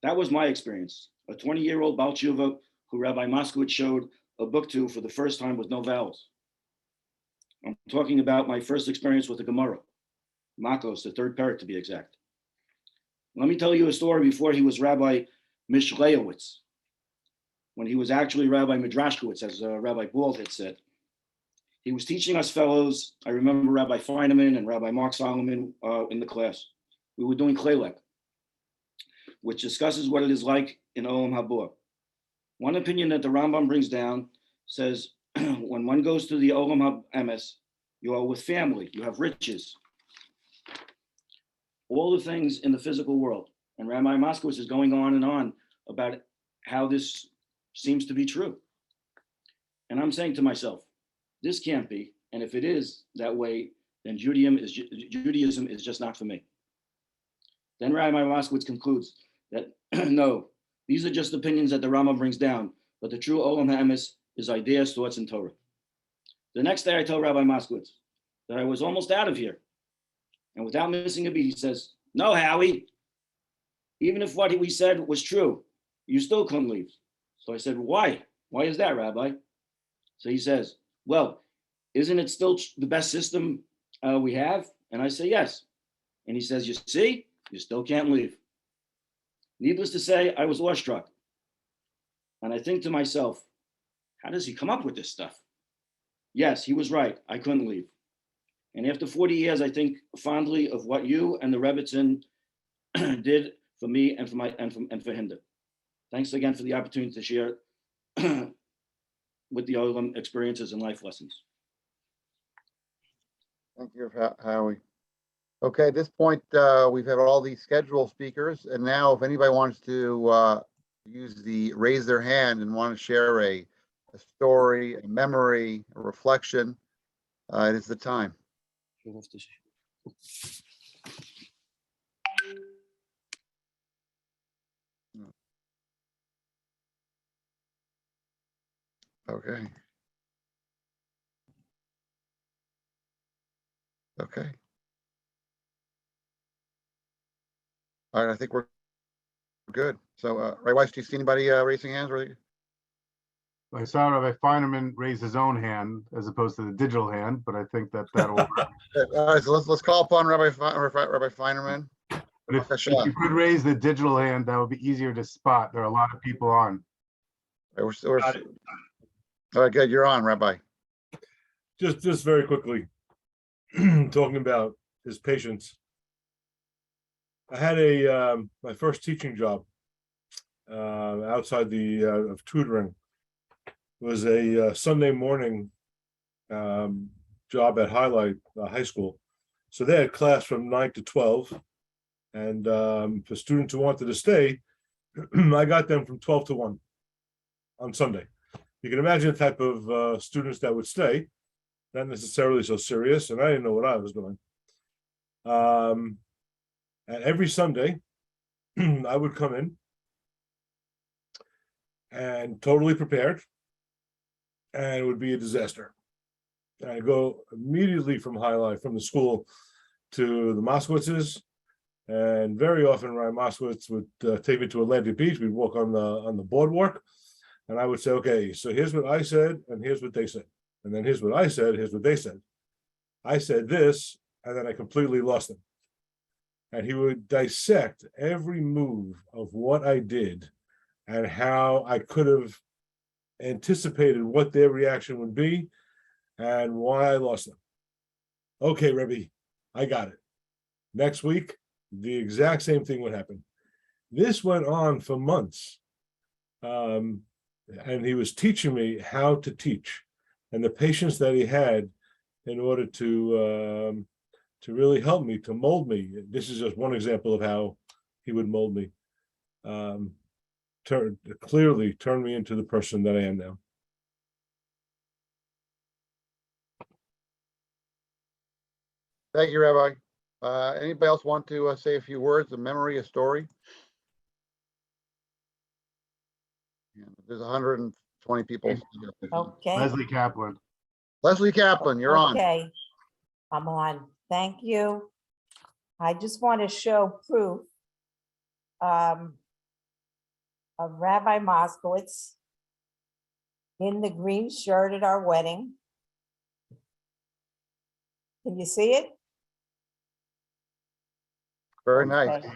That was my experience. A 20-year-old Baal Tshuva who Rabbi Moskowitz showed a book to for the first time with no vowels. I'm talking about my first experience with the Gemara, Makos, the third parak to be exact. Let me tell you a story before he was Rabbi Mishleowitz, when he was actually Rabbi Midrashkowitz, as Rabbi Bald had said. He was teaching us fellows. I remember Rabbi Feineman and Rabbi Mark Solomon in the class. We were doing Klelek, which discusses what it is like in Olam Habor. One opinion that the Rambam brings down says, when one goes to the Olam HaEmes, you are with family, you have riches, all the things in the physical world. And Rabbi Moskowitz is going on and on about how this seems to be true. And I'm saying to myself, this can't be. And if it is that way, then Judaism is just not for me. Then Rabbi Moskowitz concludes that no, these are just opinions that the Rambam brings down, but the true Olam HaEmes is ideas, thoughts, and Torah. The next day I tell Rabbi Moskowitz that I was almost out of here. And without missing a beat, he says, no, Howie, even if what we said was true, you still couldn't leave. So I said, why? Why is that, Rabbi? So he says, well, isn't it still the best system we have? And I say, yes. And he says, you see, you still can't leave. Needless to say, I was awestruck. And I think to myself, how does he come up with this stuff? Yes, he was right. I couldn't leave. And after 40 years, I think fondly of what you and the Rebbitzin did for me and for Hinder. Thanks again for the opportunity to share with the Olam experiences and life lessons. Thank you, Howie. Okay, at this point, we've had all the scheduled speakers, and now if anybody wants to raise their hand and want to share a story, a memory, a reflection, it is the time. Okay. Okay. All right, I think we're good. So, Ray Weiss, do you see anybody raising hands? Really? I saw Rabbi Feinerman raise his own hand as opposed to the digital hand, but I think that'll work. All right, so let's call upon Rabbi Feinerman. But if you could raise the digital hand, that would be easier to spot. There are a lot of people on. All right, good. You're on, Rabbi. Just very quickly, talking about his patience. I had my first teaching job outside of tutoring. It was a Sunday morning job at Highlight High School. So they had class from 9 to 12. And for students who wanted to stay, I got them from 12 to 1 on Sunday. You can imagine the type of students that would stay, not necessarily so serious, and I didn't know what I was doing. And every Sunday, I would come in and totally prepared, and it would be a disaster. And I go immediately from Highlight, from the school, to the Moskowitzes, And very often Rabbi Moskowitz would take me to Atlantic Beach. We'd walk on the boardwalk. And I would say, okay, so here's what I said, and here's what they said. And then here's what I said, here's what they said. I said this, and then I completely lost them. And he would dissect every move of what I did and how I could have anticipated what their reaction would be and why I lost them. Okay, Rebbe, I got it. Next week, the exact same thing would happen. This went on for months. And he was teaching me how to teach and the patience that he had in order to really help me, to mold me. This is just one example of how he would mold me. Clearly turn me into the person that I am now. Thank you, Rabbi. Anybody else want to say a few words, a memory, a story? Yeah, there's 120 people. Okay. Leslie Kaplan. Leslie Kaplan, you're on. Okay, I'm on. Thank you. I just want to show proof of Rabbi Moskowitz in the green shirt at our wedding. Can you see it? Very nice. Okay.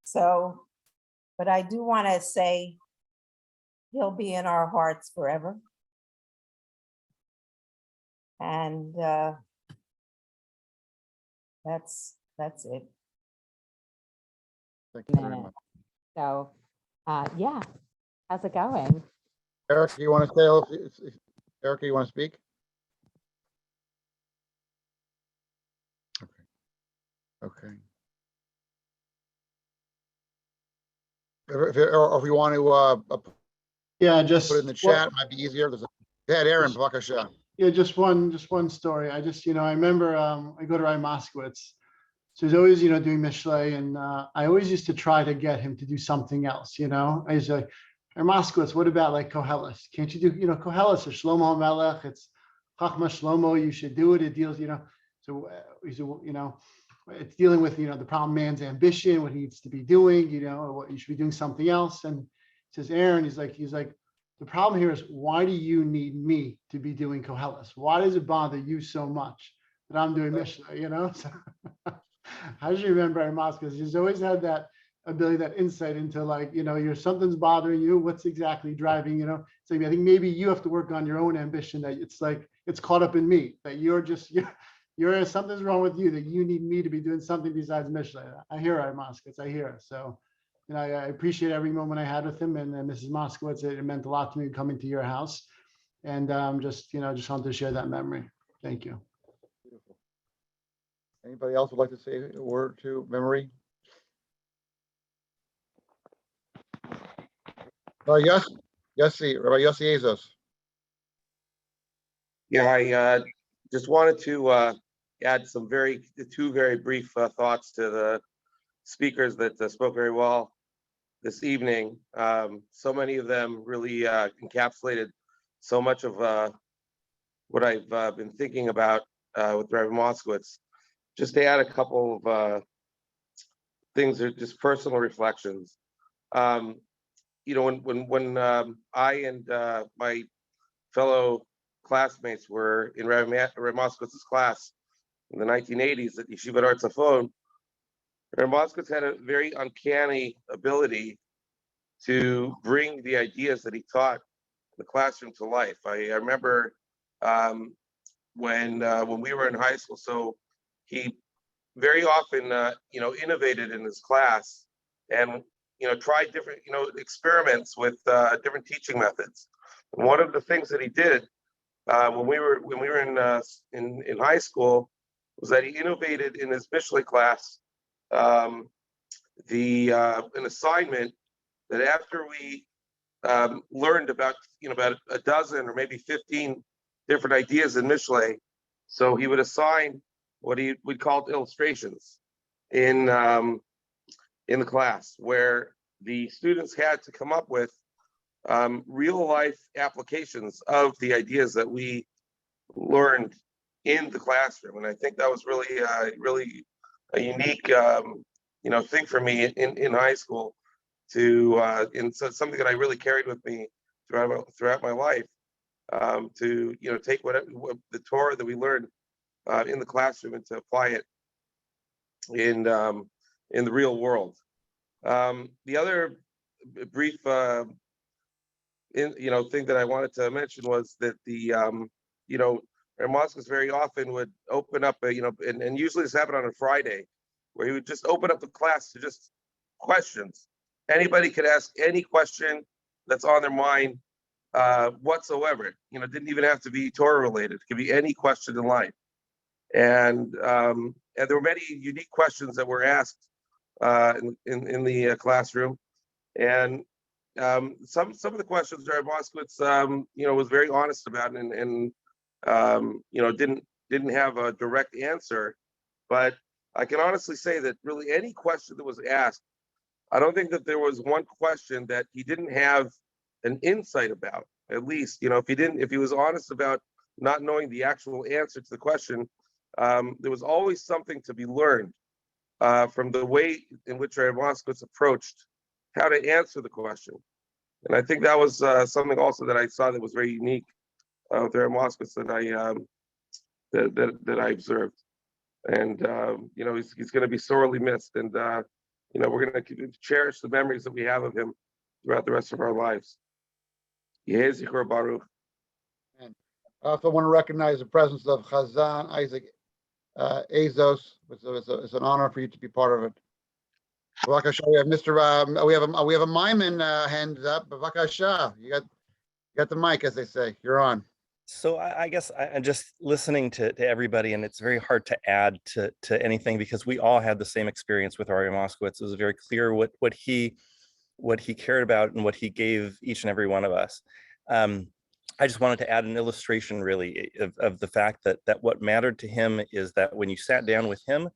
So, but I do want to say he'll be in our hearts forever. And that's it. Thank you very much. So, yeah, how's it going? Eric, you want to say, Erica, you want to speak? Okay. Or if you want to Yeah, just put it in the chat, it might be easier. Go ahead, Aaron, Bakasha. Yeah, just one story. I just, I remember I go to Rabbi Moskowitz. So he's always, doing Mishlei, and I always used to try to get him to do something else, I used to like, Rabbi Moskowitz, what about like Koheles? Can't you do, Koheles or Shlomo HaMelech? It's Chachma Shlomo, you should do it. It deals, so, it's dealing with, the problem man's ambition, what he needs to be doing, or what you should be doing something else. And he says, Aaron, he's like, the problem here is, why do you need me to be doing Koheles? Why does it bother you so much that I'm doing Mishnah, So I just remember in Moscow, he's always had that ability, that insight into like, something's bothering you. What's exactly driving, So I think maybe you have to work on your own ambition, that it's like, it's caught up in me, that you're something's wrong with you, that you need me to be doing something besides Mishnah. I hear it, Moskowitz, I hear it. So, I appreciate every moment I had with him, and Mrs. Moskowitz, it meant a lot to me coming to your house. And just wanted to share that memory. Thank you. Beautiful. Anybody else would like to say a word to memory? Rabbi Yossi Ezos. Yeah, I just wanted to add two very brief thoughts to the speakers that spoke very well this evening. So many of them really encapsulated so much of what I've been thinking about with Rabbi Moskowitz. Just to add a couple of things, are just personal reflections. When I and my fellow classmates were in Rabbi Moskowitz's class in the 1980s at Yeshivat Har Tzafon, Rabbi Moskowitz had a very uncanny ability to bring the ideas that he taught in the classroom to life. I remember when we were in high school, so he very often innovated in his class and tried different experiments with different teaching methods. And one of the things that he did when we were in high school was that he innovated in his Mishlei class an assignment that after we learned about a dozen or maybe 15 different ideas in Mishlei, so he would assign what we called illustrations in the class, where the students had to come up with real life applications of the ideas that we learned in the classroom. And I think that was really a unique thing for me in high school to, and so something that I really carried with me throughout my life, to, take what the Torah that we learned in the classroom and to apply it in the real world. The other brief, thing that I wanted to mention was that Rabbi Moskowitz very often would open up, and usually this happened on a Friday, where he would just open up the class to just questions. Anybody could ask any question that's on their mind whatsoever. Didn't even have to be Torah related. It could be any question in life. And there were many unique questions that were asked in the classroom. And some of the questions Rabbi Moskowitz, was very honest about and didn't have a direct answer. But I can honestly say that really any question that was asked, I don't think that there was one question that he didn't have an insight about. At least, if he was honest about not knowing the actual answer to the question, there was always something to be learned from the way in which Rabbi Moskowitz approached how to answer the question. And I think that was something also that I saw that was very unique with Rabbi Moskowitz that I observed. And he's going to be sorely missed. And we're going to cherish the memories that we have of him throughout the rest of our lives. Yehei Zichro Baruch. And I also want to recognize the presence of Chazan Isaac Azos. It's an honor for you to be part of it. Bavakasha, we have Mr. We have a Myman hand up. Bavakasha, you got the mic, as they say. You're on. So I guess I'm just listening to everybody, and it's very hard to add to anything because we all had the same experience with Rabbi Moskowitz. It was very clear what he cared about and what he gave each and every one of us. I just wanted to add an illustration really of the fact that what mattered to him is that when you sat down with him,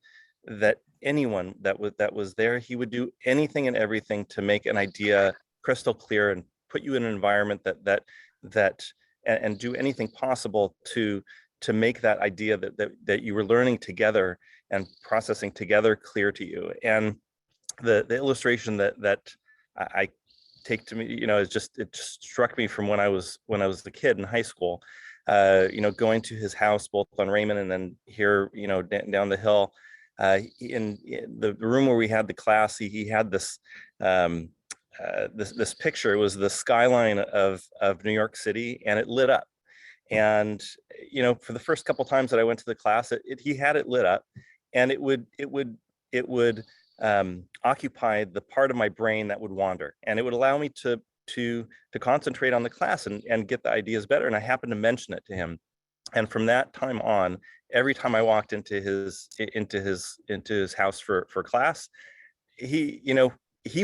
that anyone that was there, he would do anything and everything to make an idea crystal clear and put you in an environment and do anything possible to make that idea that you were learning together and processing together clear to you. And the illustration that I take to me, it just struck me from when I was a kid in high school, going to his house both on Raymond and then here, down the hill, in the room where we had the class, he had this this picture. It was the skyline of New York City, and it lit up. And for the first couple times that I went to the class, he had it lit up, and it would occupy the part of my brain that would wander, and it would allow me to concentrate on the class and get the ideas better. And I happened to mention it to him, and from that time on, every time I walked into his house for class, he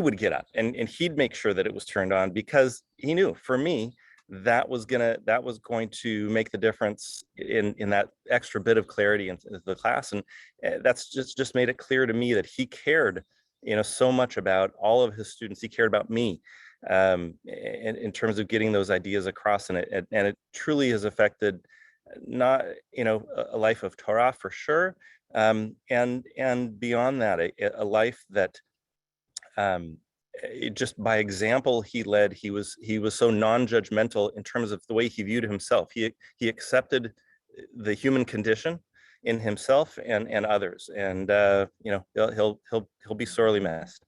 would get up and he'd make sure that it was turned on, because he knew for me that was going to make the difference in that extra bit of clarity in the class. And that's just made it clear to me that he cared so much about all of his students. He cared about me in terms of getting those ideas across, and it truly has affected not a life of Torah for sure, and beyond that, a life that just by example he led. He was so non-judgmental in terms of the way he viewed himself. He accepted the human condition in himself and others, and he'll be sorely missed.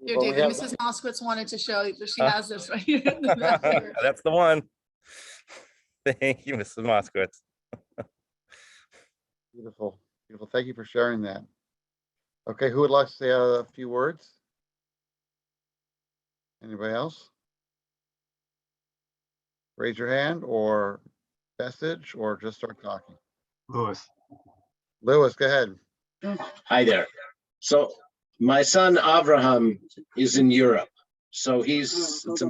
Here, David, Mrs. Moskowitz wanted to show you, she has this right here in the back here. That's the one. Thank you, Mrs. Moskowitz. Beautiful. Thank you for sharing that. Okay, who would like to say a few words? Anybody else? Raise your hand or message or just start talking. Louis, go ahead. Hi there. So my son Avraham is in Europe. So it's the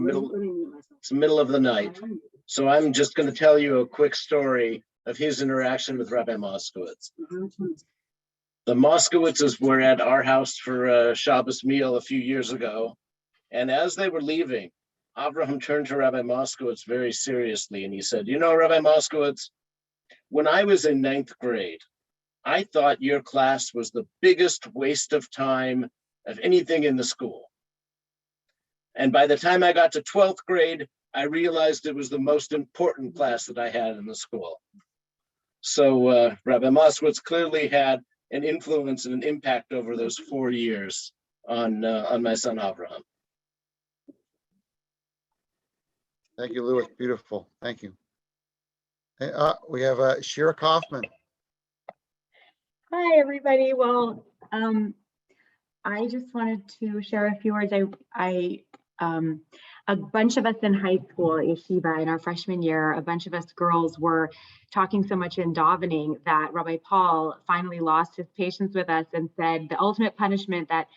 middle of the night. So I'm just going to tell you a quick story of his interaction with Rabbi Moskowitz. The Moskowitzes were at our house for a Shabbos meal a few years ago. And as they were leaving, Avraham turned to Rabbi Moskowitz very seriously. And he said, Rabbi Moskowitz, when I was in 9th grade, I thought your class was the biggest waste of time of anything in the school. And by the time I got to 12th grade, I realized it was the most important class that I had in the school. So Rabbi Moskowitz clearly had an influence and an impact over those 4 years on my son Avraham. Thank you, Louis. Beautiful. Thank you. We have Shira Kaufman. Hi, everybody. Well, I just wanted to share a few words. A bunch of us in high school at Yeshiva in our freshman year, a bunch of us girls were talking so much in davening that Rabbi Paul finally lost his patience with us and said the ultimate punishment that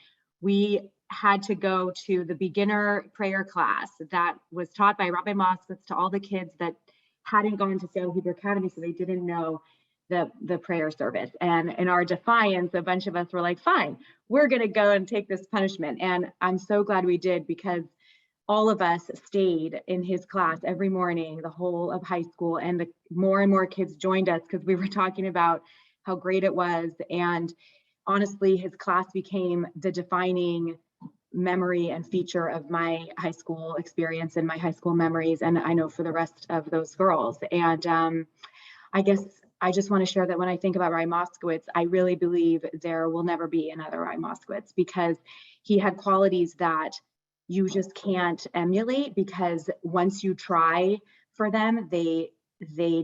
we had to go to the beginner prayer class that was taught by Rabbi Moskowitz to all the kids that hadn't gone to Seattle Hebrew Academy, so they didn't know the prayer service. And in our defiance, a bunch of us were like, fine, we're going to go and take this punishment. And I'm so glad we did, because all of us stayed in his class every morning, the whole of high school, and the more and more kids joined us because we were talking about how great it was. And honestly, his class became the defining memory and feature of my high school experience and my high school memories, and I know for the rest of those girls. And I guess I just want to share that when I think about Rabbi Moskowitz, I really believe there will never be another Rabbi Moskowitz, because he had qualities that you just can't emulate, because once you try for them, they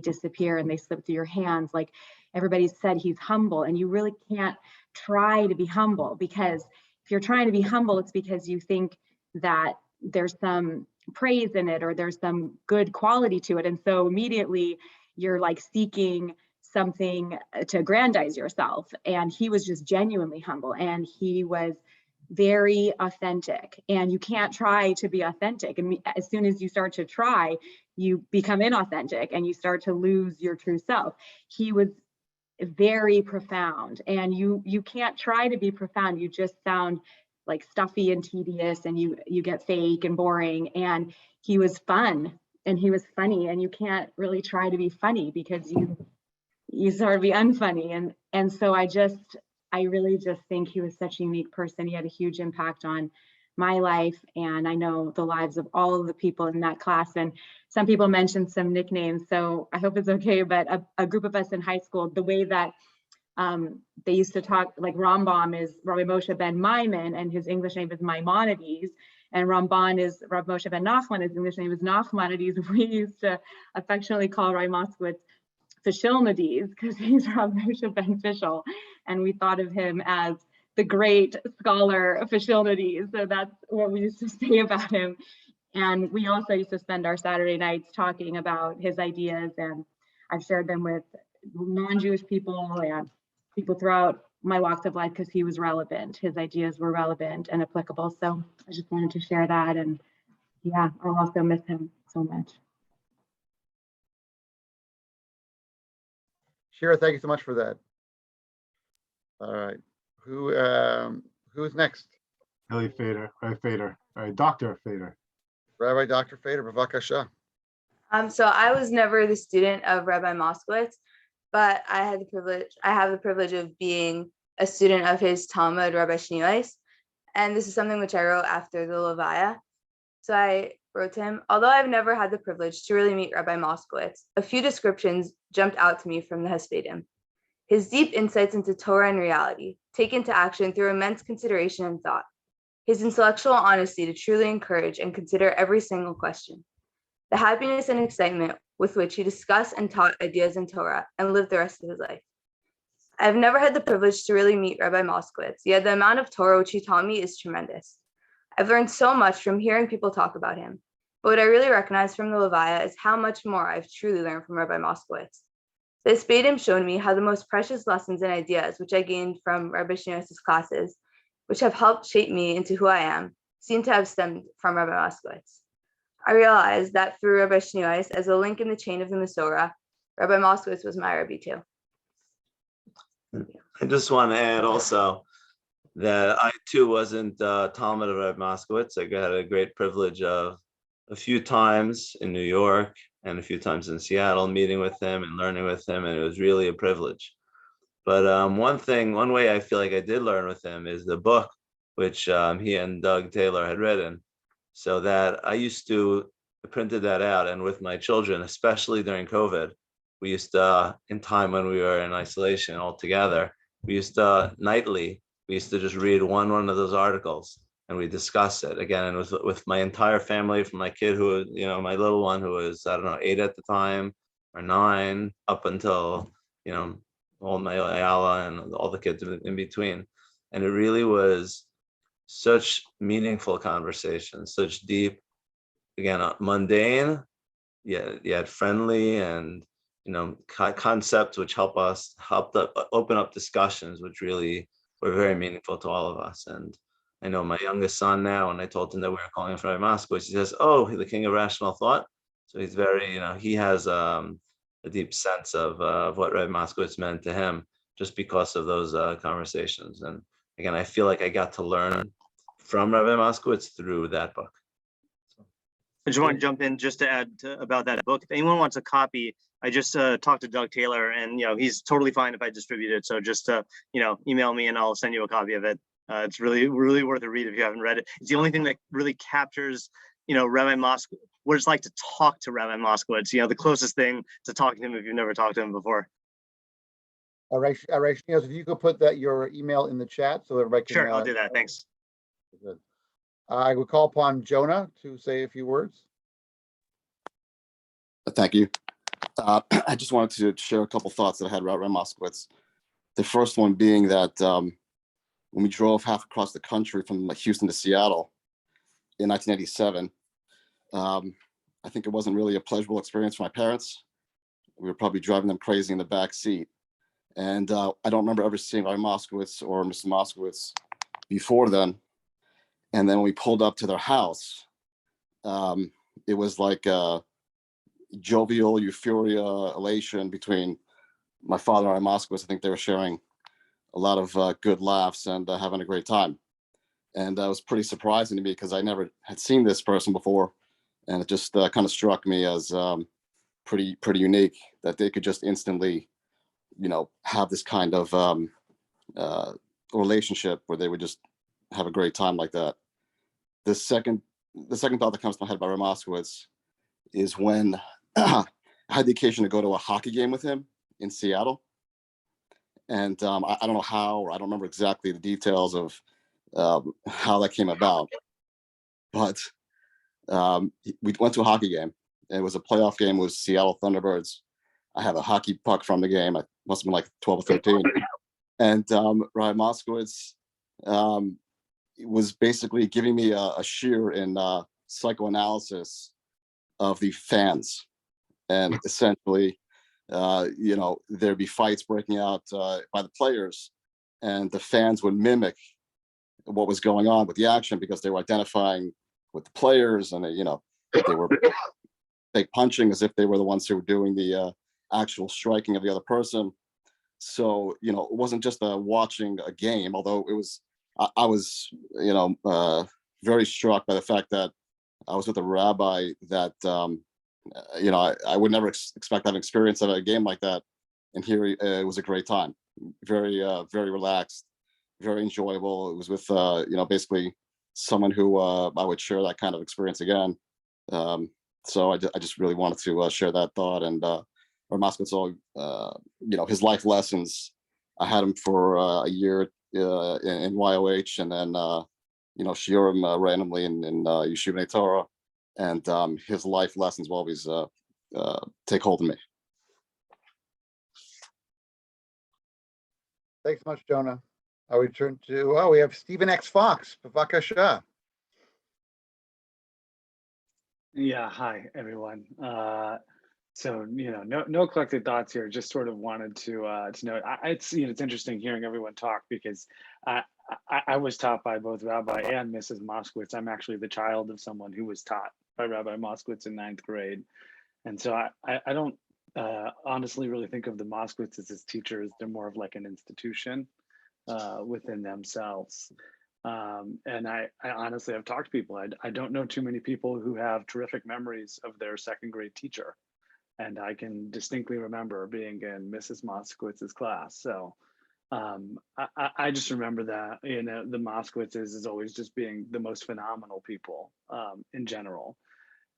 disappear and they slip through your hands. Like everybody said, he's humble, and you really can't try to be humble, because if you're trying to be humble, it's because you think that there's some praise in it or there's some good quality to it. And so immediately you're like seeking something to aggrandize yourself. And he was just genuinely humble, and he was very authentic, and you can't try to be authentic. And as soon as you start to try, you become inauthentic and you start to lose your true self. He was very profound, and you can't try to be profound. You just sound like stuffy and tedious, and you get fake and boring. And he was fun and he was funny, and you can't really try to be funny because you sort of be unfunny. And so I really just think he was such a unique person. He had a huge impact on my life, and I know the lives of all of the people in that class. And some people mentioned some nicknames, so I hope it's okay, but a group of us in high school, the way that they used to talk, like Rambam is Rabbi Moshe ben Maimon, and his English name is Maimonides, and Ramban is Rabbi Moshe ben Nachman, his English name is Nachmanides. We used to affectionately call Rabbi Moskowitz Fishilnades, because he's Rabbi Moshe ben Fishel, and we thought of him as the great scholar Fishilnades. So that's what we used to say about him. And we also used to spend our Saturday nights talking about his ideas, and I've shared them with non-Jewish people and people throughout my walks of life, because he was relevant. His ideas were relevant and applicable. So I just wanted to share that. And yeah, I'll also miss him so much. Shira, thank you so much for that. All right. Who's next? Eli Fader, Rabbi Fader, Dr. Fader. Rabbi Dr. Fader, Bavakasha. So I was never the student of Rabbi Moskowitz, but I have the privilege of being a student of his Talmud, Rabbi Shneimais, and this is something which I wrote after the Levaya. So I wrote to him, although I've never had the privilege to really meet Rabbi Moskowitz, a few descriptions jumped out to me from the Hespedim. His deep insights into Torah and reality, taken to action through immense consideration and thought. His intellectual honesty to truly encourage and consider every single question. The happiness and excitement with which he discussed and taught ideas in Torah and lived the rest of his life. I've never had the privilege to really meet Rabbi Moskowitz, yet the amount of Torah which he taught me is tremendous. I've learned so much from hearing people talk about him, but what I really recognize from the Levaya is how much more I've truly learned from Rabbi Moskowitz. The Hespedim showed me how the most precious lessons and ideas which I gained from Rabbi Shneimais' classes, which have helped shape me into who I am, seem to have stemmed from Rabbi Moskowitz. I realized that through Rabbi Shneimais, as a link in the chain of the Masorah, Rabbi Moskowitz was my Rabbi too. I just want to add also that I too wasn't Talmud of Rabbi Moskowitz. I got a great privilege of a few times in New York and a few times in Seattle, meeting with him and learning with him, and it was really a privilege. But one way I feel like I did learn with him is the book, which he and Doug Taylor had written. So that I used to printed that out, and with my children, especially during COVID, we used to, in time when we were in isolation all together, we used to nightly, we used to just read one of those articles and we discuss it again. And with my entire family, from my kid who, my little one who was, I don't know, 8 at the time or 9, up until, all my Ayala and all the kids in between. And it really was such meaningful conversations, such deep, again, mundane, yet friendly, and concepts which helped open up discussions, which really were very meaningful to all of us. And I know my youngest son now, when I told him that we were calling him Rabbi Moskowitz, he says, "Oh, the king of rational thought." So he's very, he has a deep sense of what Rabbi Moskowitz meant to him, just because of those conversations. And again, I feel like I got to learn from Rabbi Moskowitz through that book. I just want to jump in just to add about that book. If anyone wants a copy, I just talked to Doug Taylor, and he's totally fine if I distribute it. So just email me and I'll send you a copy of it. It's really worth a read if you haven't read it. It's the only thing that really captures Rabbi Moskowitz, what it's like to talk to Rabbi Moskowitz. The closest thing to talking to him if you've never talked to him before. All right, if you could put your email in the chat so everybody can. Sure, I'll do that. Thanks. Good. I would call upon Jonah to say a few words. Thank you. I just wanted to share a couple thoughts that I had about Rabbi Moskowitz. The first one being that when we drove half across the country from Houston to Seattle in 1987, I think it wasn't really a pleasurable experience for my parents. We were probably driving them crazy in the back seat. And I don't remember ever seeing Rabbi Moskowitz or Mrs. Moskowitz before then. And then when we pulled up to their house, it was like jovial euphoria, elation between my father and Rabbi Moskowitz. I think they were sharing a lot of good laughs and having a great time. And that was pretty surprising to me because I never had seen this person before. And it just kind of struck me as pretty unique that they could just instantly, have this kind of relationship where they would just have a great time like that. The second thought that comes to my head about Rabbi Moskowitz is when I had the occasion to go to a hockey game with him in Seattle. And I don't know how, or I don't remember exactly the details of how that came about, but we went to a hockey game. It was a playoff game. It was Seattle Thunderbirds. I have a hockey puck from the game. I must have been like 12 or 13. And Rabbi Moskowitz was basically giving me a sheer in psychoanalysis of the fans. And essentially, there'd be fights breaking out by the players, and the fans would mimic what was going on with the action because they were identifying with the players, and they were fake punching as if they were the ones who were doing the actual striking of the other person. So it wasn't just watching a game, although it was. I was very struck by the fact that I was with a rabbi that I would never expect that experience at a game like that, and here it was a great time. Very relaxed, very enjoyable. It was with basically someone who I would share that kind of experience again. So I just really wanted to share that thought. And Moskowitz, his life lessons. I had him for a year in YOH, and then shiurim randomly in Yeshiva Torah, and his life lessons will always take hold of me. Thanks so much, Jonah. I would turn to, we have Stephen X. Fox. Bavakasha. Yeah, hi, everyone. So, no collected thoughts here, just sort of wanted to note, it's interesting hearing everyone talk because I was taught by both Rabbi and Mrs. Moskowitz. I'm actually the child of someone who was taught by Rabbi Moskowitz in 9th grade. And so I don't honestly really think of the Moskowitzes as teachers. They're more of like an institution within themselves. And I honestly have talked to people. I don't know too many people who have terrific memories of their 2nd grade teacher. And I can distinctly remember being in Mrs. Moskowitz's class. So I just remember that, you know, the Moskowitzes is always just being the most phenomenal people in general.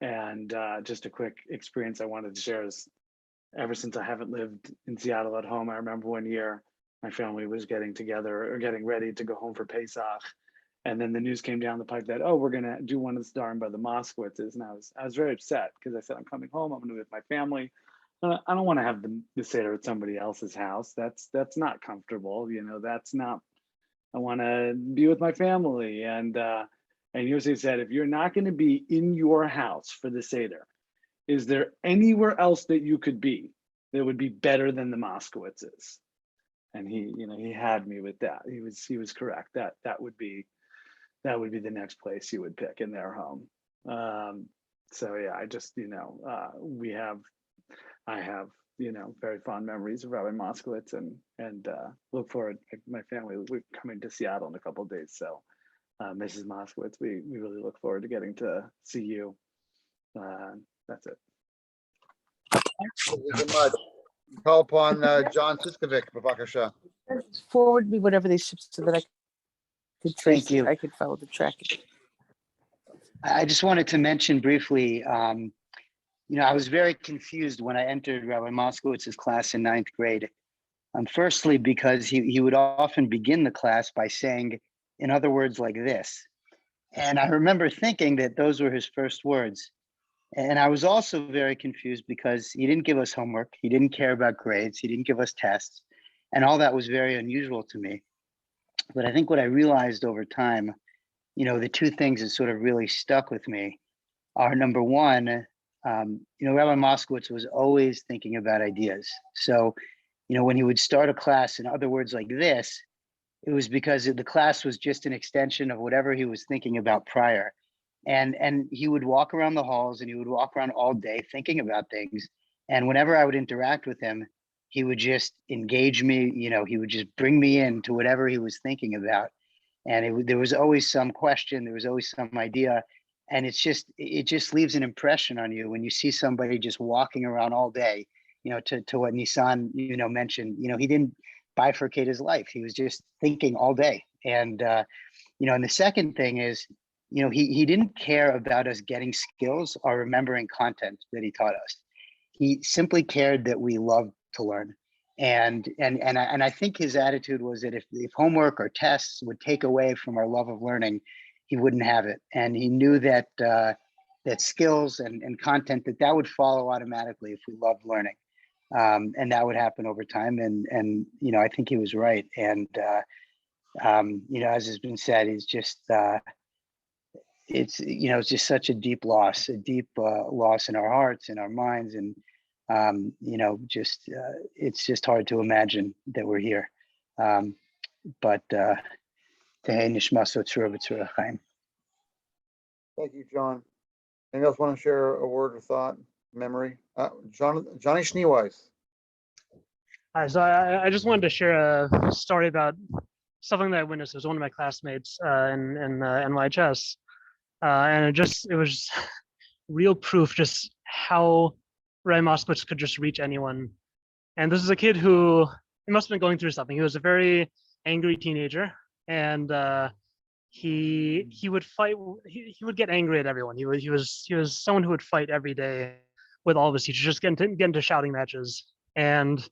And just a quick experience I wanted to share is, ever since I haven't lived in Seattle at home, I remember one year my family was getting together or getting ready to go home for Pesach. And then the news came down the pipe that, oh, we're gonna do one of the Sdarim by the Moskowitzes. And I was very upset because I said, I'm coming home, I'm gonna be with my family. I don't want to have the Seder at somebody else's house. That's not comfortable. You know, that's not, I want to be with my family. And Yosef said, if you're not going to be in your house for the Seder, is there anywhere else that you could be that would be better than the Moskowitzes? And he, you know, he had me with that. He was correct. That would be the next place he would pick in their home. So yeah, I just, you know, I have, you know, very fond memories of Rabbi Moskowitz, and look forward, my family, we're coming to Seattle in a couple of days. So Mrs. Moskowitz, we really look forward to getting to see you. That's it. Thank you so much. Call upon John Siskovic, Bavakasha. Forward me whatever they shipped so that I could trace you. it. I could follow the track. I just wanted to mention briefly, you know, I was very confused when I entered Rabbi Moskowitz's class in 9th grade. Firstly, because he would often begin the class by saying, in other words, like this. And I remember thinking that those were his first words. And I was also very confused because he didn't give us homework. He didn't care about grades. He didn't give us tests. And all that was very unusual to me. But I think what I realized over time, you know, the two things that sort of really stuck with me are, number one, you know, Rabbi Moskowitz was always thinking about ideas. So, you know, when he would start a class, in other words, like this, it was because the class was just an extension of whatever he was thinking about prior. And he would walk around the halls and he would walk around all day thinking about things. And whenever I would interact with him, he would just engage me, you know, he would just bring me into whatever he was thinking about. And there was always some question, there was always some idea. And it just leaves an impression on you when you see somebody just walking around all day, you know, to what Nissan, you know, mentioned, you know, he didn't bifurcate his life. He was just thinking all day. And, you know, and the second thing is, you know, he didn't care about us getting skills or remembering content that he taught us. He simply cared that we loved to learn. And I think his attitude was that if homework or tests would take away from our love of learning, he wouldn't have it. And he knew that that skills and content, that would follow automatically if we loved learning. And that would happen over time. And you know, I think he was right. And you know, as has been said, he's just it's, you know, it's just such a deep loss in our hearts, in our minds. And you know, just it's just hard to imagine that we're here. But Tehei Nishma Sotzur B'tzur Chaim. Thank you, John. Anyone else want to share a word or thought, memory? Johnny Schneeweiss. Hi, so I just wanted to share a story about something that I witnessed. It was one of my classmates in NYHS. And it was real proof just how Rabbi Moskowitz could just reach anyone. And this is a kid who, he must have been going through something. He was a very angry teenager, and he would fight. He would get angry at everyone. He was someone who would fight every day with all of his teachers, just get into shouting matches. And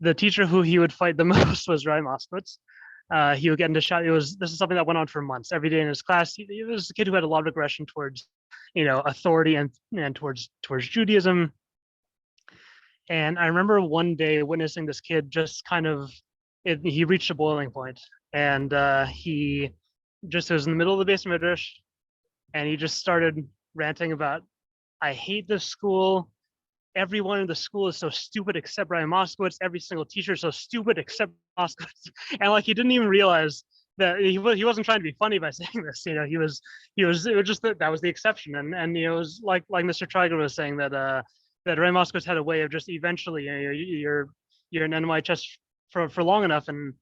the teacher who he would fight the most was Rabbi Moskowitz. He would get into shout. This is something that went on for months. Every day in his class, he was a kid who had a lot of aggression towards, you know, authority and towards Judaism. And I remember one day witnessing this kid just kind of, he reached a boiling point, and he just was in the middle of the Beis Midrash, and he just started ranting about, I hate this school. Everyone in the school is so stupid except Rabbi Moskowitz. Every single teacher is so stupid except Moskowitz. And like, he didn't even realize that he wasn't trying to be funny by saying this. You know, it was just that was the exception. And you know, it was like Mr. Triger was saying that that Rabbi Moskowitz had a way of just eventually, you know, you're in NYHS for long enough, and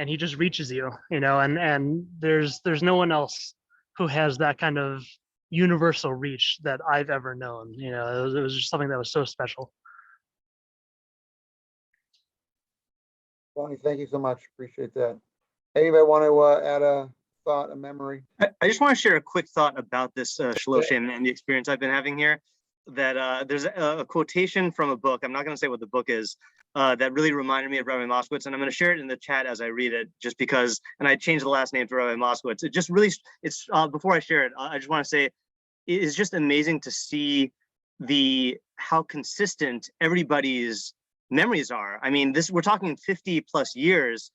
he just reaches you, you know, and there's no one else who has that kind of universal reach that I've ever known. You know, it was just something that was so special. Bonnie, thank you so much. Appreciate that. Anybody want to add a thought, a memory? I just want to share a quick thought about this Shloshim and the experience I've been having here. That there's a quotation from a book. I'm not going to say what the book is. That really reminded me of Rabbi Moskowitz, and I'm going to share it in the chat as I read it, just because. And I changed the last name to Rabbi Moskowitz. It just really, it's before I share it, I just want to say, it is just amazing to see how consistent everybody's memories are. I mean, we're talking 50 plus years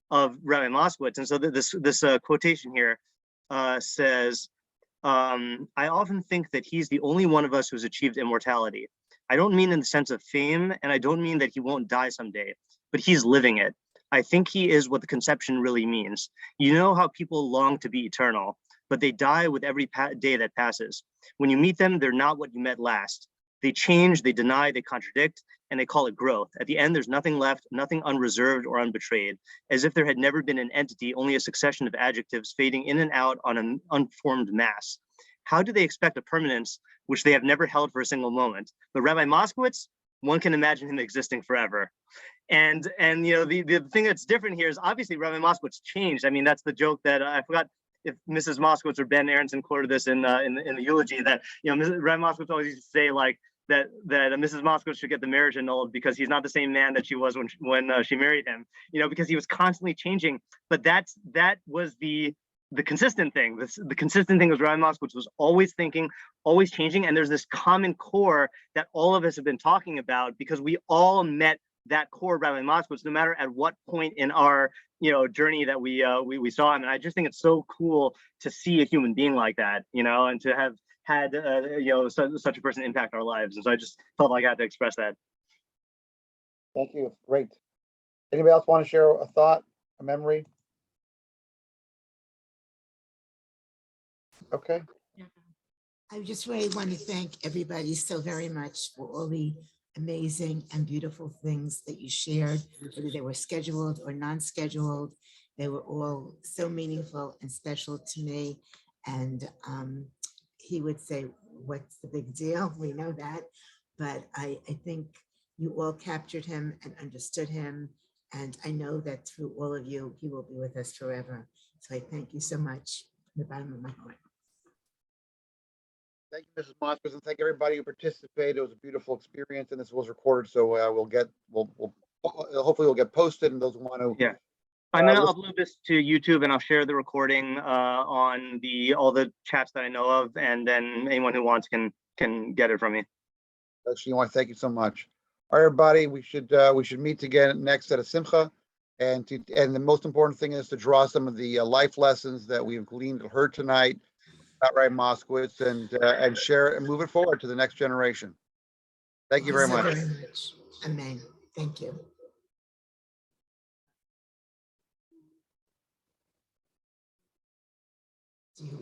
of Rabbi Moskowitz, and so this quotation here says, I often think that he's the only one of us who's achieved immortality. I don't mean in the sense of fame, and I don't mean that he won't die someday, but he's living it. I think he is what the conception really means. You know how people long to be eternal, but they die with every day that passes. When you meet them, they're not what you met last. They change, they deny, they contradict, and they call it growth. At the end, there's nothing left, nothing unreserved or unbetrayed, as if there had never been an entity, only a succession of adjectives fading in and out on an unformed mass. How do they expect a permanence which they have never held for a single moment? But Rabbi Moskowitz, one can imagine him existing forever. And you know, the thing that's different here is obviously Rabbi Moskowitz changed. I mean, that's the joke that I forgot if Mrs. Moskowitz or Ben Aronson quoted this in the eulogy, that, you know, Rabbi Moskowitz always used to say like that Mrs. Moskowitz should get the marriage annulled because he's not the same man that she was when she married him, you know, because he was constantly changing. But that was the consistent thing. The consistent thing was Rabbi Moskowitz was always thinking, always changing, and there's this common core that all of us have been talking about because we all met that core Rabbi Moskowitz, no matter at what point in our, you know, journey that we saw him. And I just think it's so cool to see a human being like that, you know, and to have had you know, such a person impact our lives. And so I just felt like I had to express that. Thank you. Great. Anybody else want to share a thought, a memory? Okay. I just really want to thank everybody so very much for all the amazing and beautiful things that you shared, whether they were scheduled or non-scheduled. They were all so meaningful and special to me. And he would say, what's the big deal? We know that. But I think you all captured him and understood him. And I know that through all of you, he will be with us forever. So I thank you so much from the bottom of my heart. Thank you, Mrs. Moskowitz, and thank everybody who participated. It was a beautiful experience, and this was recorded, so we'll hopefully we'll get posted, and those who want to. Yeah. I'm going to upload this to YouTube, and I'll share the recording on all the chats that I know of, and then anyone who wants can get it from me. Actually, I want to thank you so much. All right, everybody, we should meet again next at a simcha, and the most important thing is to draw some of the life lessons that we've gleaned or heard tonight about Rabbi Moskowitz and share it and move it forward to the next generation. Thank you very much. Amen. Thank you.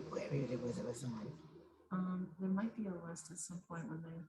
Where it was on. There might be a list at some point when they